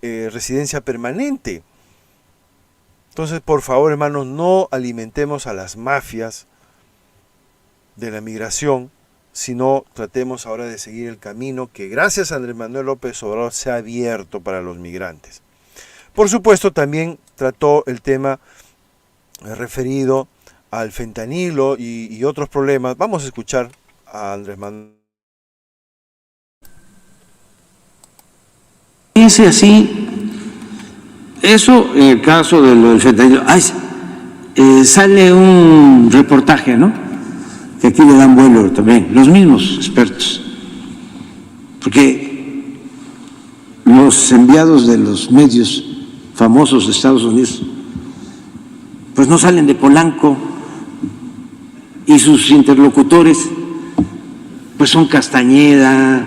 [SPEAKER 1] residencia permanente. Entonces, por favor, hermanos, no alimentemos a las mafias de la migración, sino tratemos ahora de seguir el camino que gracias a Andrés Manuel López Obrador se ha abierto para los migrantes. Por supuesto, también trató el tema referido al fentanilo y otros problemas. Vamos a escuchar a Andrés Manuel.
[SPEAKER 7] Dice así, eso en el caso del fentanilo. Sale un reportaje, ¿no? Que aquí le dan vuelo también, los mismos expertos. Porque los enviados de los medios famosos de Estados Unidos, pues no salen de Polanco, y sus interlocutores, pues son Castañeda,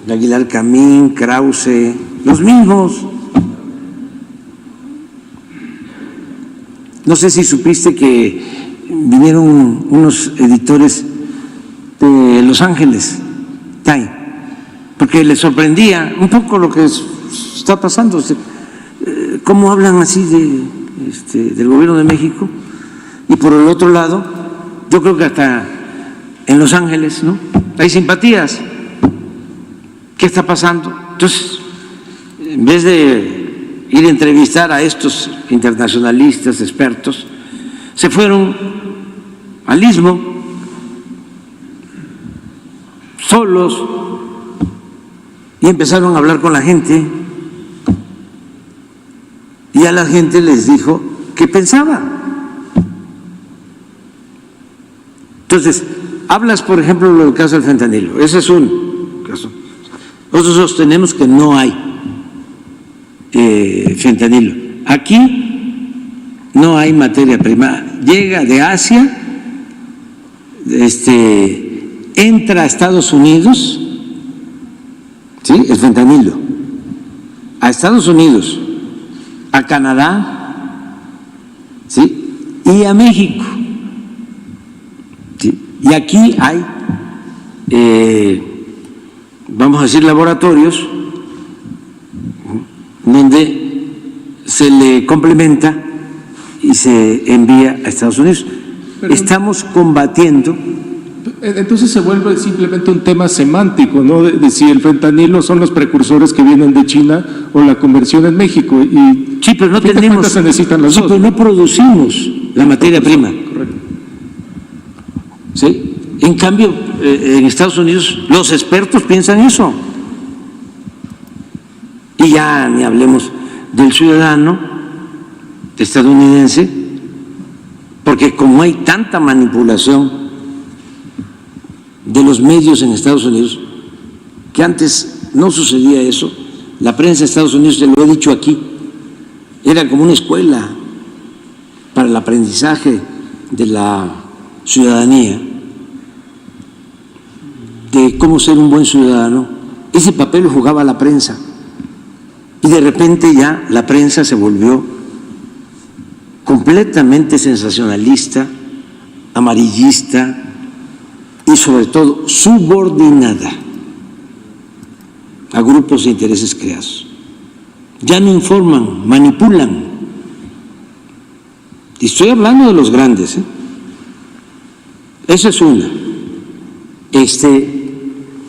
[SPEAKER 7] Aguilar Camín, Krause, los mismos. No sé si supiste que vinieron unos editores de Los Ángeles Times, porque les sorprendía un poco lo que está pasando, cómo hablan así del gobierno de México. Y por el otro lado, yo creo que hasta en Los Ángeles, ¿no?, hay simpatías. ¿Qué está pasando? Entonces, en vez de ir a entrevistar a estos internacionalistas, expertos, se fueron al Istmo, solos, y empezaron a hablar con la gente, y a la gente les dijo qué pensaba. Entonces, hablas, por ejemplo, del caso del fentanilo, ese es un caso. Nosotros sostenemos que no hay fentanilo. Aquí no hay materia prima. Llega de Asia, entra a Estados Unidos, ¿sí?, el fentanilo, a Estados Unidos, a Canadá, ¿sí?, y a México. ¿Sí? Y aquí hay, vamos a decir, laboratorios donde se le complementa y se envía a Estados Unidos.
[SPEAKER 5] Pero
[SPEAKER 7] estamos combatiendo.
[SPEAKER 5] Entonces se vuelve simplemente un tema semántico, ¿no? De si el fentanilo son los precursores que vienen de China o la conversión en México. Y
[SPEAKER 7] sí, pero no tenemos,
[SPEAKER 5] se necesitan las
[SPEAKER 7] sí,
[SPEAKER 5] dos.
[SPEAKER 7] pero no producimos la materia prima.
[SPEAKER 5] Correcto.
[SPEAKER 7] ¿Sí? En cambio, en Estados Unidos los expertos piensan eso. Y ya ni hablemos del ciudadano estadounidense, porque como hay tanta manipulación de los medios en Estados Unidos, que antes no sucedía eso, la prensa de Estados Unidos, te lo he dicho aquí, era como una escuela para el aprendizaje de la ciudadanía, de cómo ser un buen ciudadano. Ese papel lo jugaba la prensa, y de repente ya la prensa se volvió completamente sensacionalista, amarillista y sobre todo subordinada a grupos de intereses creados. Ya no informan, manipulan. Y estoy hablando de los grandes, ¿eh? Esa es una.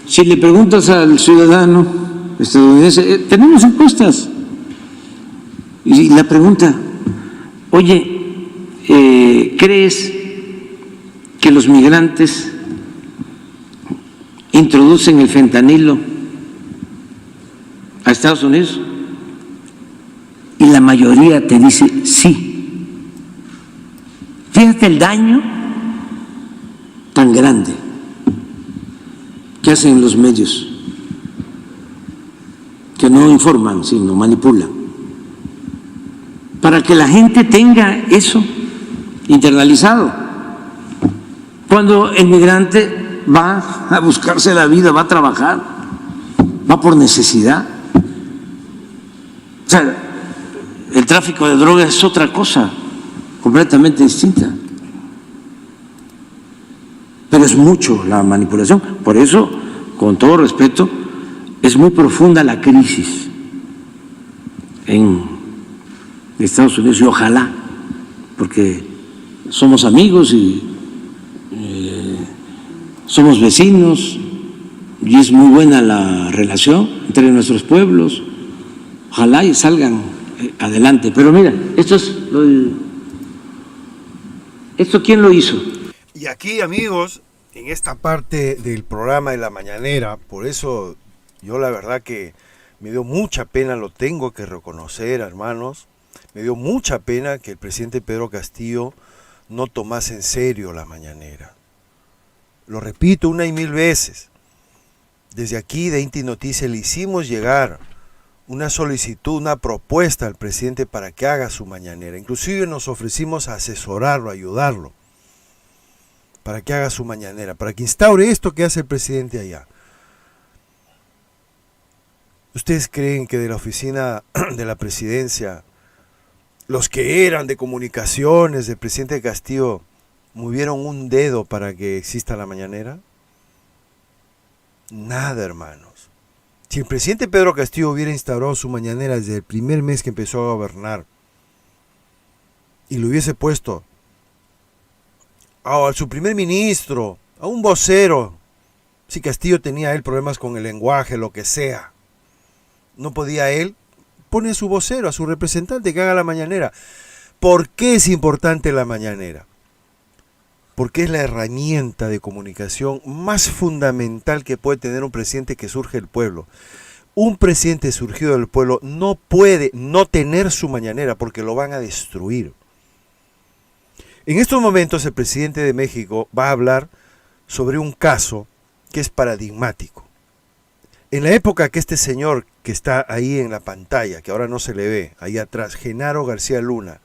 [SPEAKER 7] Si le preguntas al ciudadano estadounidense, tenemos encuestas, y la pregunta, oye, ¿crees que los migrantes introducen el fentanilo a Estados Unidos? Y la mayoría te dice sí. Fíjate el daño tan grande que hacen los medios, que no informan, sino manipulan, para que la gente tenga eso internalizado. Cuando el migrante va a buscarse la vida, va a trabajar, va por necesidad. O sea, el tráfico de drogas es otra cosa completamente distinta. Pero es mucho la manipulación. Por eso, con todo respeto, es muy profunda la crisis en Estados Unidos, y ojalá, porque somos amigos y somos vecinos, y es muy buena la relación entre nuestros pueblos. Ojalá y salgan adelante. Pero mira, esto ¿quién lo hizo?
[SPEAKER 1] Y aquí, amigos, en esta parte del programa de la mañanera, por eso yo la verdad que me dio mucha pena, lo tengo que reconocer, hermanos, me dio mucha pena que el presidente Pedro Castillo no tomase en serio la mañanera. Lo repito una y mil veces. Desde aquí de Inti Noticias le hicimos llegar una solicitud, una propuesta al presidente para que haga su mañanera. Inclusive nos ofrecimos a asesorarlo, a ayudarlo, para que haga su mañanera, para que instaure esto que hace el presidente allá. ¿Ustedes creen que de la oficina de la presidencia, los que eran de comunicaciones del presidente Castillo, movieron un dedo para que exista la mañanera? Nada, hermanos. Si el presidente Pedro Castillo hubiera instaurado su mañanera desde el primer mes que empezó a gobernar y lo hubiese puesto a su primer ministro, a un vocero, si Castillo tenía él problemas con el lenguaje, lo que sea, no podía él, pone a su vocero, a su representante que haga la mañanera. ¿Por qué es importante la mañanera? Porque es la herramienta de comunicación más fundamental que puede tener un presidente que surge del pueblo. Un presidente surgido del pueblo no puede no tener su mañanera porque lo van a destruir. En estos momentos el presidente de México va a hablar sobre un caso que es paradigmático. En la época que este señor que está ahí en la pantalla, que ahora no se le ve, ahí atrás, Genaro García Luna,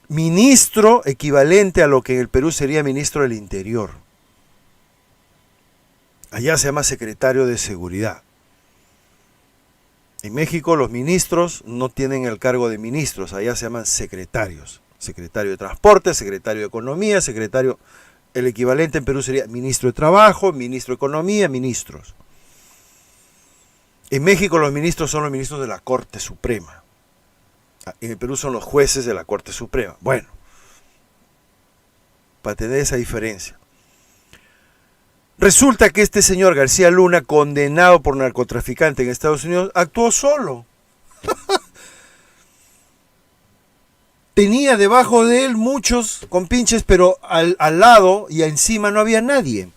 [SPEAKER 1] ministro equivalente a lo que en el Perú sería ministro del Interior. Allá se llama secretario de Seguridad. En México los ministros no tienen el cargo de ministros, allá se llaman secretarios. Secretario de Transporte, secretario de Economía, secretario... El equivalente en Perú sería ministro de Trabajo, ministro de Economía, ministros. En México los ministros son los ministros de la Corte Suprema. En el Perú son los jueces de la Corte Suprema. Bueno, para tener esa diferencia. Resulta que este señor García Luna, condenado por narcotraficante en Estados Unidos, actuó solo. Tenía debajo de él muchos compinches, pero al lado y encima no había nadie.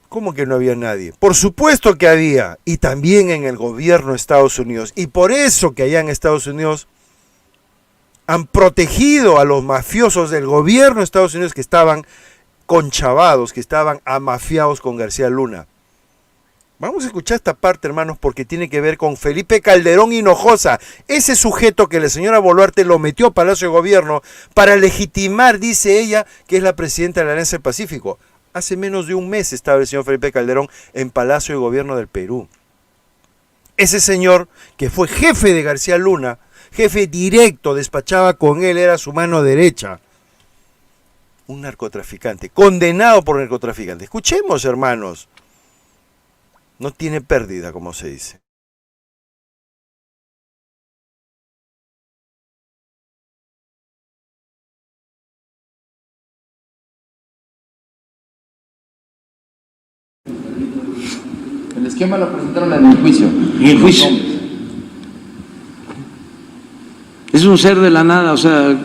[SPEAKER 1] ¿Cómo que no había nadie? Por supuesto que había, y también en el gobierno de Estados Unidos. Y por eso que allá en Estados Unidos han protegido a los mafiosos del gobierno de Estados Unidos que estaban conchavados, que estaban amafiados con García Luna. Vamos a escuchar esta parte, hermanos, porque tiene que ver con Felipe Calderón Hinojosa, ese sujeto que la señora Boluarte lo metió a Palacio de Gobierno para legitimar, dice ella, que es la presidenta de la Alianza del Pacífico. Hace menos de un mes estaba el señor Felipe Calderón en Palacio de Gobierno del Perú. Ese señor, que fue jefe de García Luna, jefe directo, despachaba con él, era su mano derecha. Un narcotraficante, condenado por narcotraficante. Escuchemos, hermanos. No tiene pérdida, como se dice.
[SPEAKER 8] El esquema lo presentaron en el juicio.
[SPEAKER 7] En el juicio. Es un ser de la nada, o sea,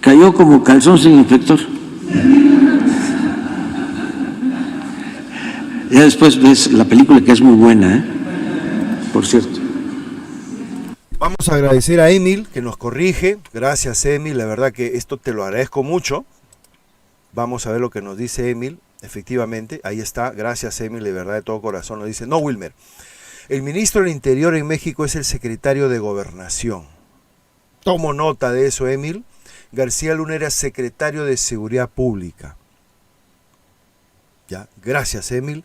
[SPEAKER 7] cayó como calzón sin inspector. Ya después ves la película, que es muy buena, por cierto.
[SPEAKER 1] Vamos a agradecer a Emil que nos corrige. Gracias, Emil, la verdad que esto te lo agradezco mucho. Vamos a ver lo que nos dice Emil. Efectivamente, ahí está. Gracias, Emil, de verdad, de todo corazón. Nos dice, no, Wilmer, el ministro del Interior en México es el secretario de Gobernación. Tomo nota de eso, Emil. García Luna era secretario de Seguridad Pública. ¿Ya? Gracias, Emil.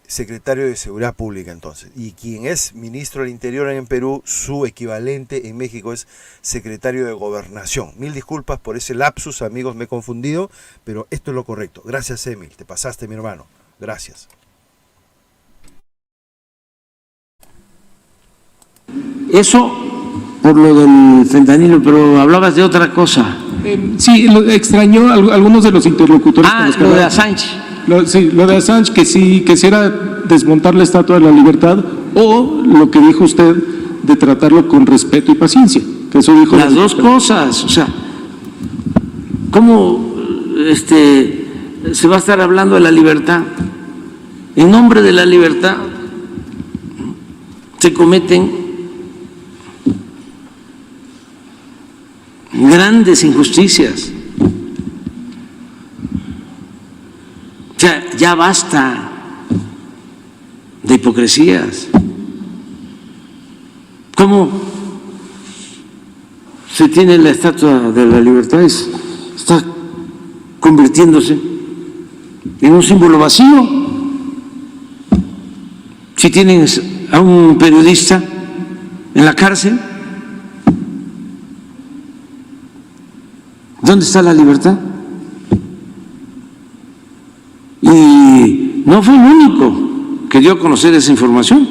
[SPEAKER 1] Secretario de Seguridad Pública, entonces. Y quien es ministro del Interior en Perú, su equivalente en México es secretario de Gobernación. Mil disculpas por ese lapsus, amigos, me he confundido, pero esto es lo correcto. Gracias, Emil. Te pasaste, mi hermano. Gracias.
[SPEAKER 7] Eso por lo del fentanilo, pero hablabas de otra cosa.
[SPEAKER 5] Sí, extrañó algunos de los interlocutores.
[SPEAKER 7] Ah, lo de Assange.
[SPEAKER 5] Lo de Assange, que sí quisiera desmontar la Estatua de la Libertad, o lo que dijo usted de tratarlo con respeto y paciencia. Que eso dijo
[SPEAKER 7] las dos cosas, o sea, ¿cómo se va a estar hablando de la libertad? En nombre de la libertad se cometen grandes injusticias. O sea, ya basta de hipocresías. ¿Cómo se tiene la Estatua de la Libertad? Está convirtiéndose en un símbolo vacío. Si tienen a un periodista en la cárcel, ¿Dónde está la libertad? Y no fue el único que dio a conocer esa información.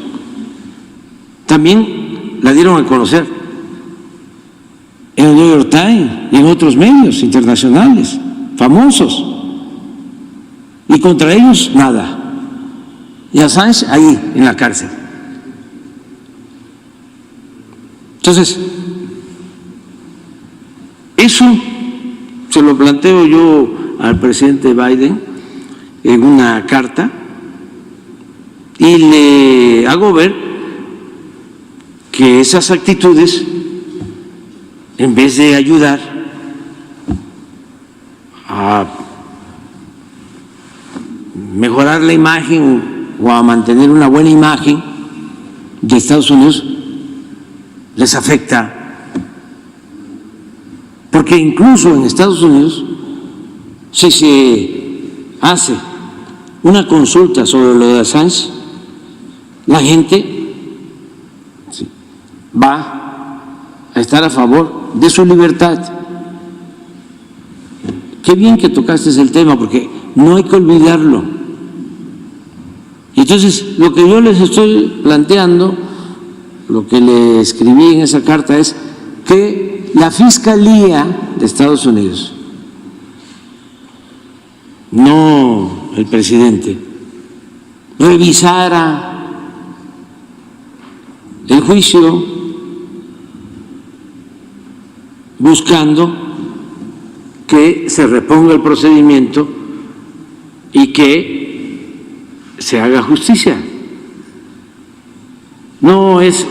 [SPEAKER 7] También la dieron a conocer en el New York Times y en otros medios internacionales famosos. Y contra ellos nada. Y Assange ahí, en la cárcel. Entonces, eso se lo planteo yo al presidente Biden en una carta y le hago ver que esas actitudes, en vez de ayudar a mejorar la imagen o a mantener una buena imagen de Estados Unidos, les afecta. Porque incluso en Estados Unidos, si se hace una consulta sobre lo de Assange, la gente va a estar a favor de su libertad. Qué bien que tocaste el tema, porque no hay que olvidarlo. Y entonces, lo que yo les estoy planteando, lo que le escribí en esa carta es que la Fiscalía de Estados Unidos, no el presidente, revisara el juicio buscando que se reponga el procedimiento y que se haga justicia. No es,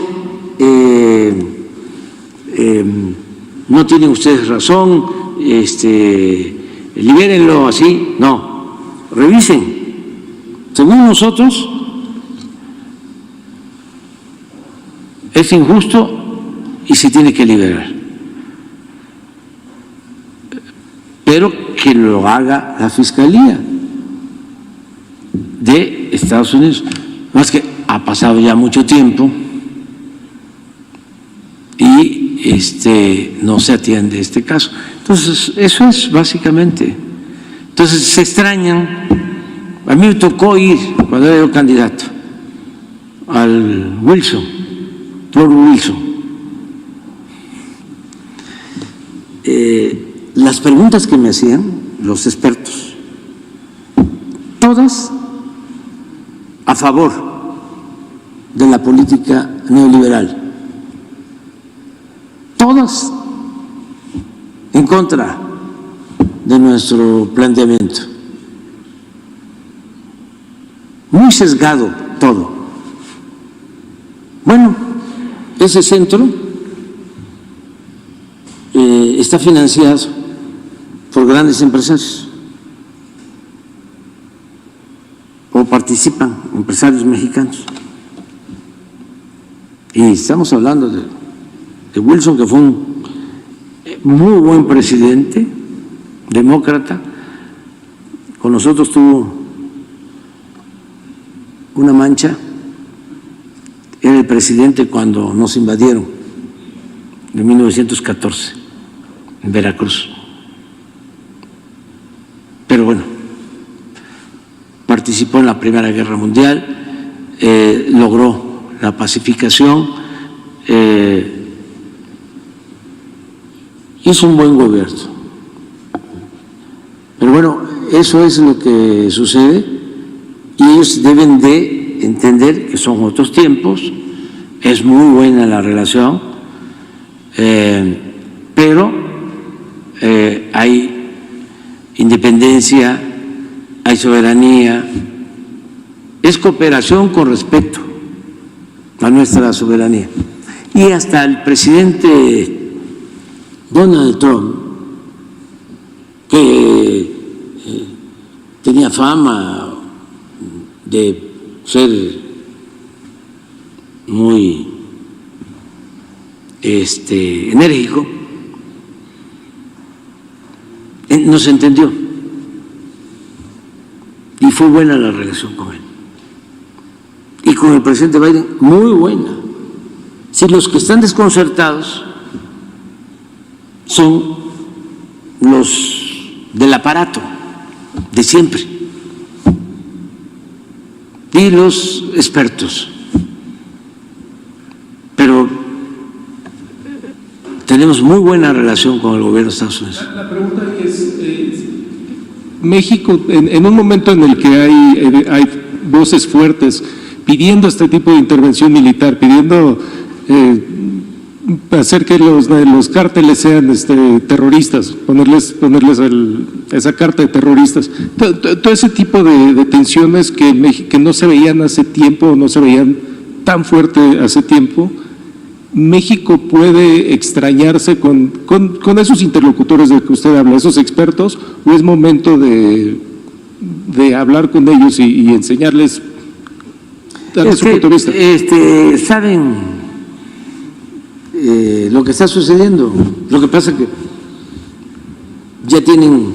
[SPEAKER 7] no tienen ustedes razón, libérenlo así, no, revisen. Según nosotros, es injusto y se tiene que liberar, pero que lo haga la Fiscalía de Estados Unidos. Más que ha pasado ya mucho tiempo y no se atiende este caso. Entonces, eso es básicamente. Entonces, se extrañan. A mí me tocó ir, cuando era yo candidato, al Wilson, Flor Wilson. Las preguntas que me hacían los expertos, todas a favor de la política neoliberal, todas en contra de nuestro planteamiento. Muy sesgado todo. Bueno, ese centro está financiado por grandes empresarios, o participan empresarios mexicanos. Y estamos hablando de Wilson, que fue un muy buen presidente, demócrata. Con nosotros tuvo una mancha, era el presidente cuando nos invadieron en 1914 en Veracruz. Pero bueno, participó en la Primera Guerra Mundial, logró la pacificación, hizo un buen gobierno. Pero bueno, eso es lo que sucede y ellos deben de entender que son otros tiempos. Es muy buena la relación, pero hay independencia, hay soberanía, es cooperación con respeto a nuestra soberanía. Y hasta el presidente Donald Trump, que tenía fama de ser muy enérgico, nos entendió y fue buena la relación con él. Y con el presidente Biden, muy buena. Si los que están desconcertados son los del aparato de siempre y los expertos. Pero tenemos muy buena relación con el gobierno de Estados Unidos.
[SPEAKER 5] La pregunta es, México, en un momento en el que hay voces fuertes pidiendo este tipo de intervención militar, pidiendo hacer que los cárteles sean terroristas, ponerles esa carta de terroristas, todo ese tipo de tensiones que no se veían hace tiempo, no se veían tan fuerte hace tiempo. ¿México puede extrañarse con esos interlocutores de que usted habla, esos expertos, o es momento de hablar con ellos y enseñarles darles su punto de vista?
[SPEAKER 7] ¿Saben lo que está sucediendo? Lo que pasa es que ya tienen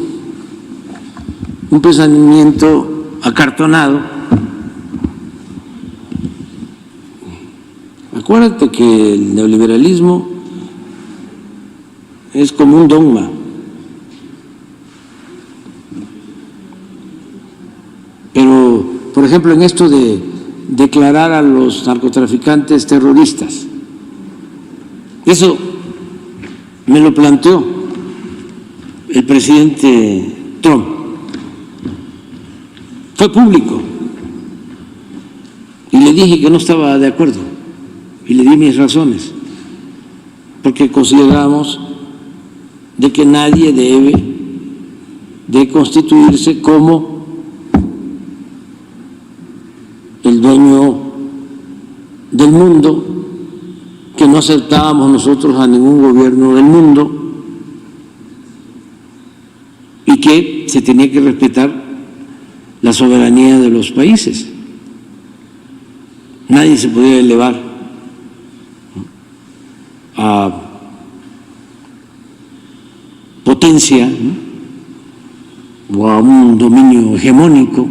[SPEAKER 7] un pensamiento acartonado. Acuérdate que el neoliberalismo es como un dogma. Pero, por ejemplo, en esto de declarar a los narcotraficantes terroristas, eso me lo planteó el presidente Trump. Fue público. Y le dije que no estaba de acuerdo. Y le di mis razones, porque consideramos de que nadie debe de constituirse como el dueño del mundo, que no aceptábamos nosotros a ningún gobierno del mundo y que se tenía que respetar la soberanía de los países. Nadie se podía elevar a potencia, ¿no?, o a un dominio hegemónico.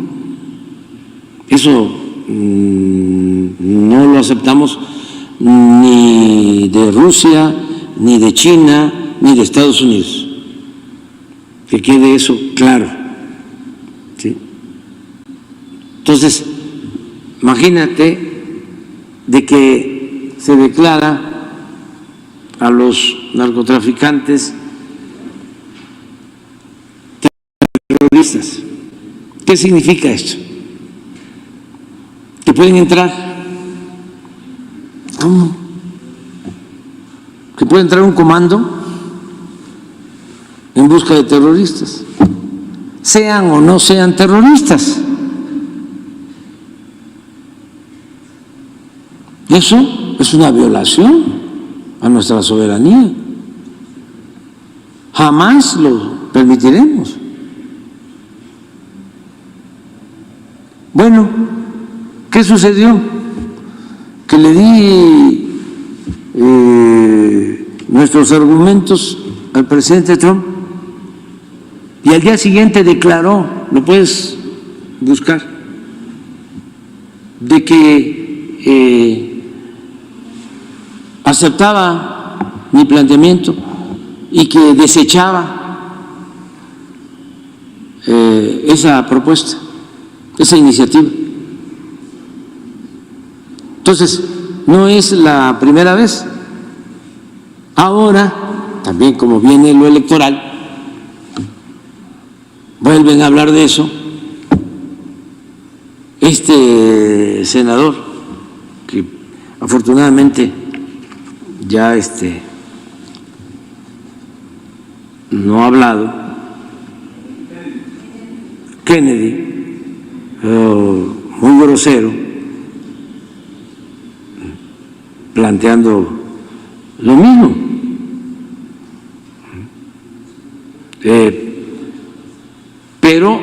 [SPEAKER 7] Eso no lo aceptamos ni de Rusia, ni de China, ni de Estados Unidos. Que quede eso claro, ¿sí? Entonces, imagínate de que se declara a los narcotraficantes terroristas. ¿Qué significa esto? Que pueden entrar. ¿Cómo? Que puede entrar un comando en busca de terroristas, sean o no sean terroristas. Eso es una violación a nuestra soberanía. Jamás lo permitiremos. Bueno, ¿qué sucedió? Que le di nuestros argumentos al presidente Trump y al día siguiente declaró, lo puedes buscar, de que aceptaba mi planteamiento y que desechaba esa propuesta, esa iniciativa. Entonces, no es la primera vez. Ahora, también como viene lo electoral, vuelven a hablar de eso. Este senador, que afortunadamente ya no ha hablado, Kennedy, muy grosero, planteando lo mismo. Pero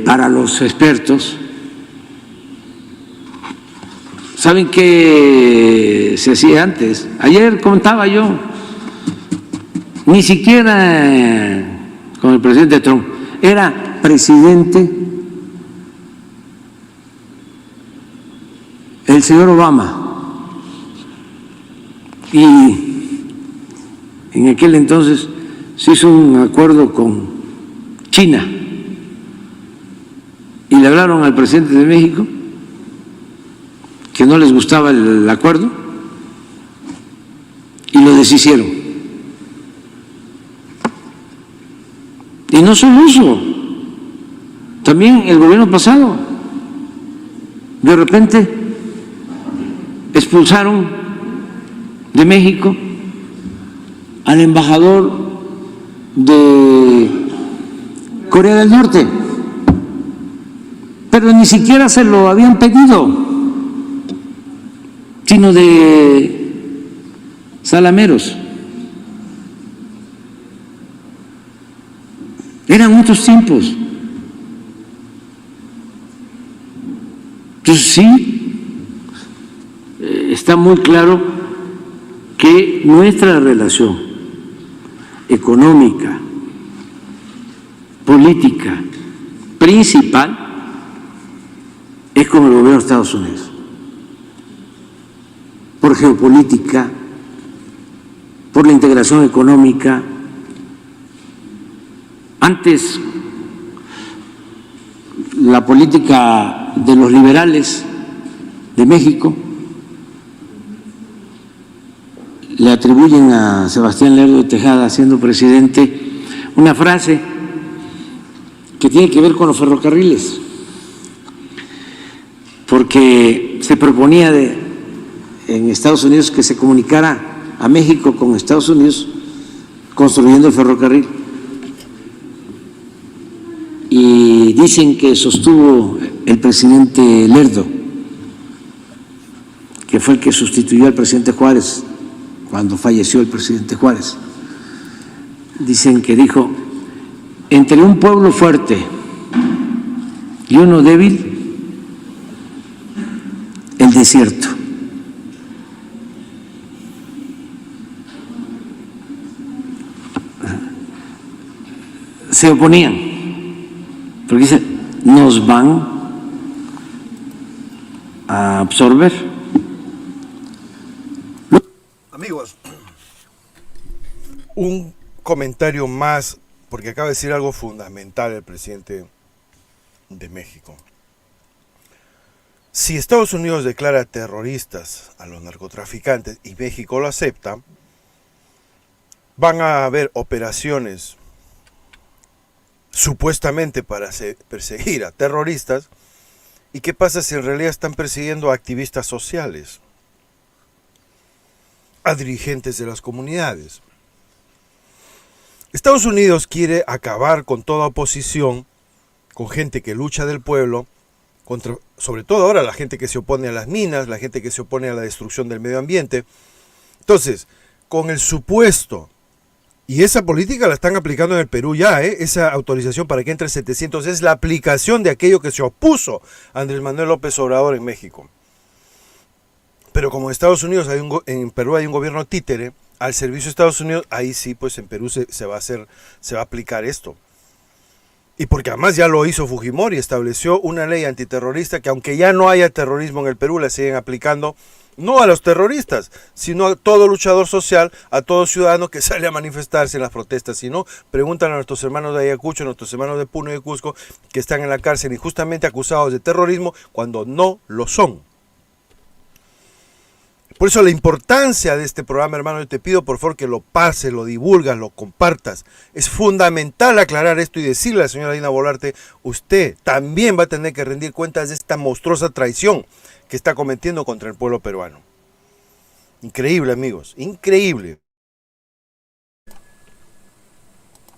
[SPEAKER 7] para los expertos, ¿saben qué se hacía antes? Ayer contaba yo, ni siquiera con el presidente Trump, era presidente el señor Obama y en aquel entonces se hizo un acuerdo con China y le hablaron al presidente de México que no les gustaba el acuerdo y lo deshicieron. Y no solo eso, también el gobierno pasado, de repente expulsaron de México al embajador de Corea del Norte, pero ni siquiera se lo habían pedido, sino de salameros. Eran otros tiempos. Entonces sí, está muy claro que nuestra relación económica, política, principal es con el gobierno de Estados Unidos. Por geopolítica, por la integración económica. Antes, la política de los liberales de México le atribuyen a Sebastián Lerdo de Tejada, siendo presidente, una frase que tiene que ver con los ferrocarriles, porque se proponía en Estados Unidos que se comunicara a México con Estados Unidos construyendo el ferrocarril. Y dicen que sostuvo el presidente Lerdo, que fue el que sustituyó al presidente Juárez cuando falleció el presidente Juárez. Dicen que dijo: entre un pueblo fuerte y uno débil, el desierto. Se oponían, porque dice, nos van a absorber.
[SPEAKER 1] Amigos, un comentario más, porque acaba de decir algo fundamental el presidente de México. Si Estados Unidos declara terroristas a los narcotraficantes y México lo acepta, van a haber operaciones supuestamente para perseguir a terroristas. ¿Y qué pasa si en realidad están persiguiendo a activistas sociales, a dirigentes de las comunidades? Estados Unidos quiere acabar con toda oposición, con gente que lucha del pueblo, contra, sobre todo ahora la gente que se opone a las minas, la gente que se opone a la destrucción del medio ambiente. Entonces, con el supuesto, y esa política la están aplicando en el Perú ya, esa autorización para que entre 700 es la aplicación de aquello que se opuso a Andrés Manuel López Obrador en México. Pero como en Estados Unidos en Perú hay un gobierno títere al servicio de Estados Unidos, ahí sí, pues en Perú se va a aplicar esto. Y porque además ya lo hizo Fujimori, estableció una ley antiterrorista que aunque ya no haya terrorismo en el Perú, la siguen aplicando no a los terroristas, sino a todo luchador social, a todo ciudadano que sale a manifestarse en las protestas. Si no, preguntan a nuestros hermanos de Ayacucho, a nuestros hermanos de Puno y de Cusco, que están en la cárcel injustamente acusados de terrorismo cuando no lo son. Por eso la importancia de este programa, hermano, yo te pido por favor que lo pases, lo divulgas, lo compartas. Es fundamental aclarar esto y decirle a la señora Dina Boluarte, usted también va a tener que rendir cuentas de esta monstruosa traición que está cometiendo contra el pueblo peruano. Increíble, amigos, increíble.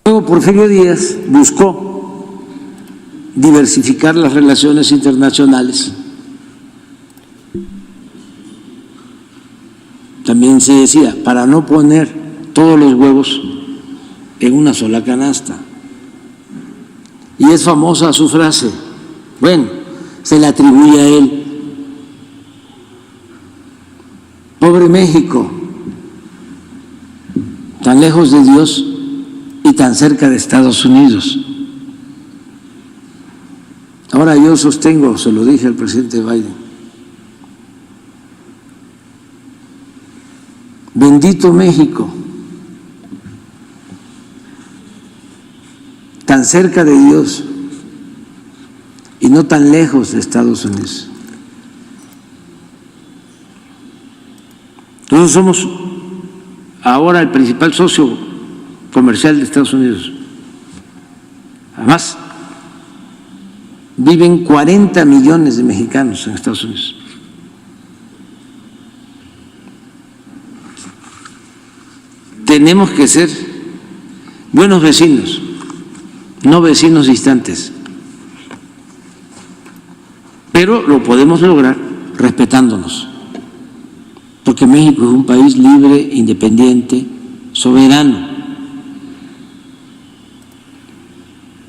[SPEAKER 7] Luego Porfirio Díaz buscó diversificar las relaciones internacionales. También se decía, para no poner todos los huevos en una sola canasta. Y es famosa su frase, bueno, se le atribuye a él. Pobre México, tan lejos de Dios y tan cerca de Estados Unidos. Ahora yo sostengo, se lo dije al presidente Biden, bendito México, tan cerca de Dios y no tan lejos de Estados Unidos. Nosotros somos ahora el principal socio comercial de Estados Unidos. Además, viven 40 millones de mexicanos en Estados Unidos. Tenemos que ser buenos vecinos, no vecinos distantes. Pero lo podemos lograr respetándonos, porque México es un país libre, independiente, soberano.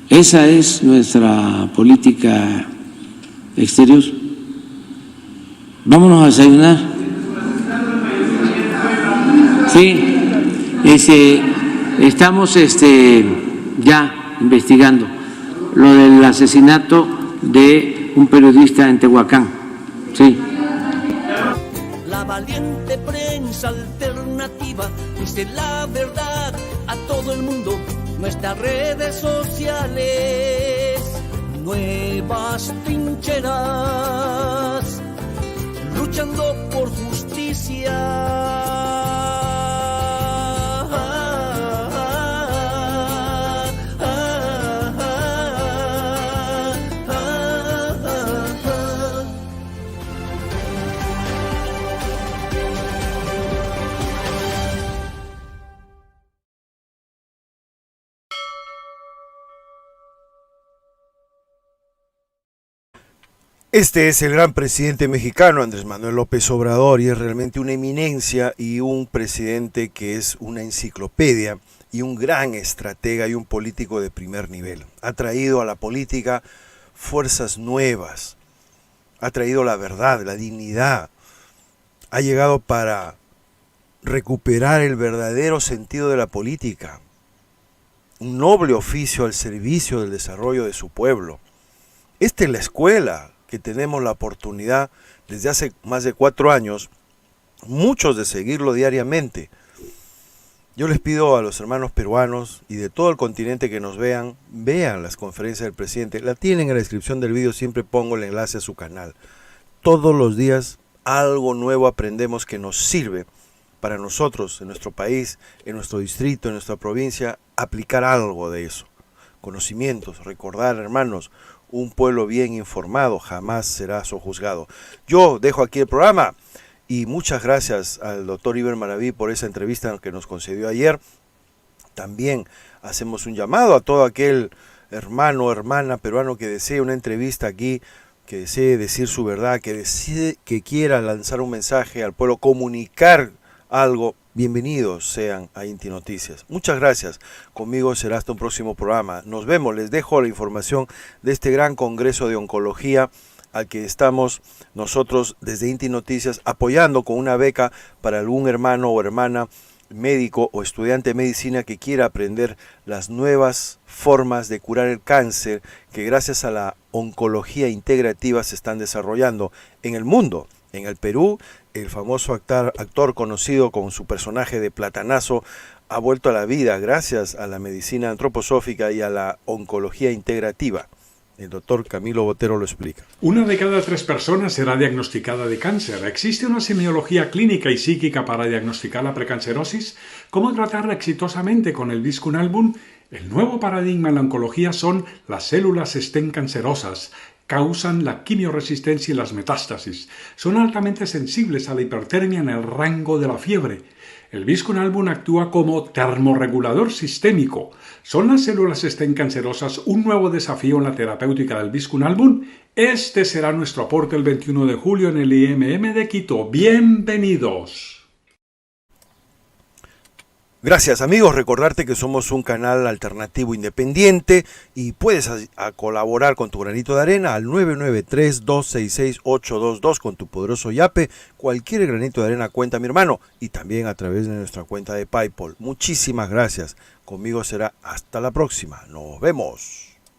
[SPEAKER 7] Esa es nuestra política exterior. Vámonos a desayunar. Sí, estamos ya investigando lo del asesinato de un periodista en Tehuacán. Sí.
[SPEAKER 6] La valiente prensa alternativa dice la verdad a todo el mundo. Nuestras redes sociales, nuevas trincheras, luchando por justicia.
[SPEAKER 1] Este es el gran presidente mexicano, Andrés Manuel López Obrador, y es realmente una eminencia y un presidente que es una enciclopedia y un gran estratega y un político de primer nivel. Ha traído a la política fuerzas nuevas, ha traído la verdad, la dignidad, ha llegado para recuperar el verdadero sentido de la política, un noble oficio al servicio del desarrollo de su pueblo. Esta es la escuela que tenemos la oportunidad desde hace más de 4 años, muchos de seguirlo diariamente. Yo les pido a los hermanos peruanos y de todo el continente que nos vean las conferencias del presidente. La tienen en la descripción del vídeo, siempre pongo el enlace a su canal. Todos los días algo nuevo aprendemos que nos sirve para nosotros, en nuestro país, en nuestro distrito, en nuestra provincia, aplicar algo de eso. Conocimientos, recordar, hermanos, un pueblo bien informado jamás será sojuzgado. Yo dejo aquí el programa y muchas gracias al doctor Iber Maraví por esa entrevista que nos concedió ayer. También hacemos un llamado a todo aquel hermano o hermana peruano que desee una entrevista aquí, que desee decir su verdad, que quiera lanzar un mensaje al pueblo, comunicar algo. Bienvenidos sean a Inti Noticias. Muchas gracias. Conmigo será hasta un próximo programa. Nos vemos. Les dejo la información de este gran congreso de oncología al que estamos nosotros desde Inti Noticias apoyando con una beca para algún hermano o hermana médico o estudiante de medicina que quiera aprender las nuevas formas de curar el cáncer que gracias a la oncología integrativa se están desarrollando en el mundo. En el Perú, el famoso actor conocido con su personaje de Platanazo ha vuelto a la vida gracias a la medicina antroposófica y a la oncología integrativa. El doctor Camilo Botero lo explica.
[SPEAKER 2] 1 de cada 3 personas será diagnosticada de cáncer. ¿Existe una semiología clínica y psíquica para diagnosticar la precancerosis? ¿Cómo tratarla exitosamente con el Viscunalbum? El nuevo paradigma en la oncología son las células stem cancerosas. Causan la quimioresistencia y las metástasis. Son altamente sensibles a la hipertermia en el rango de la fiebre. El Viscunalbum actúa como termorregulador sistémico. ¿Son las células stem cancerosas un nuevo desafío en la terapéutica del Viscunalbum? Este será nuestro aporte el 21 de julio en el IMM de Quito. ¡Bienvenidos!
[SPEAKER 1] Gracias amigos, recordarte que somos un canal alternativo independiente y puedes colaborar con tu granito de arena al 993-266-822 con tu poderoso yape. Cualquier granito de arena cuenta, mi hermano, y también a través de nuestra cuenta de PayPal. Muchísimas gracias. Conmigo será hasta la próxima. Nos vemos.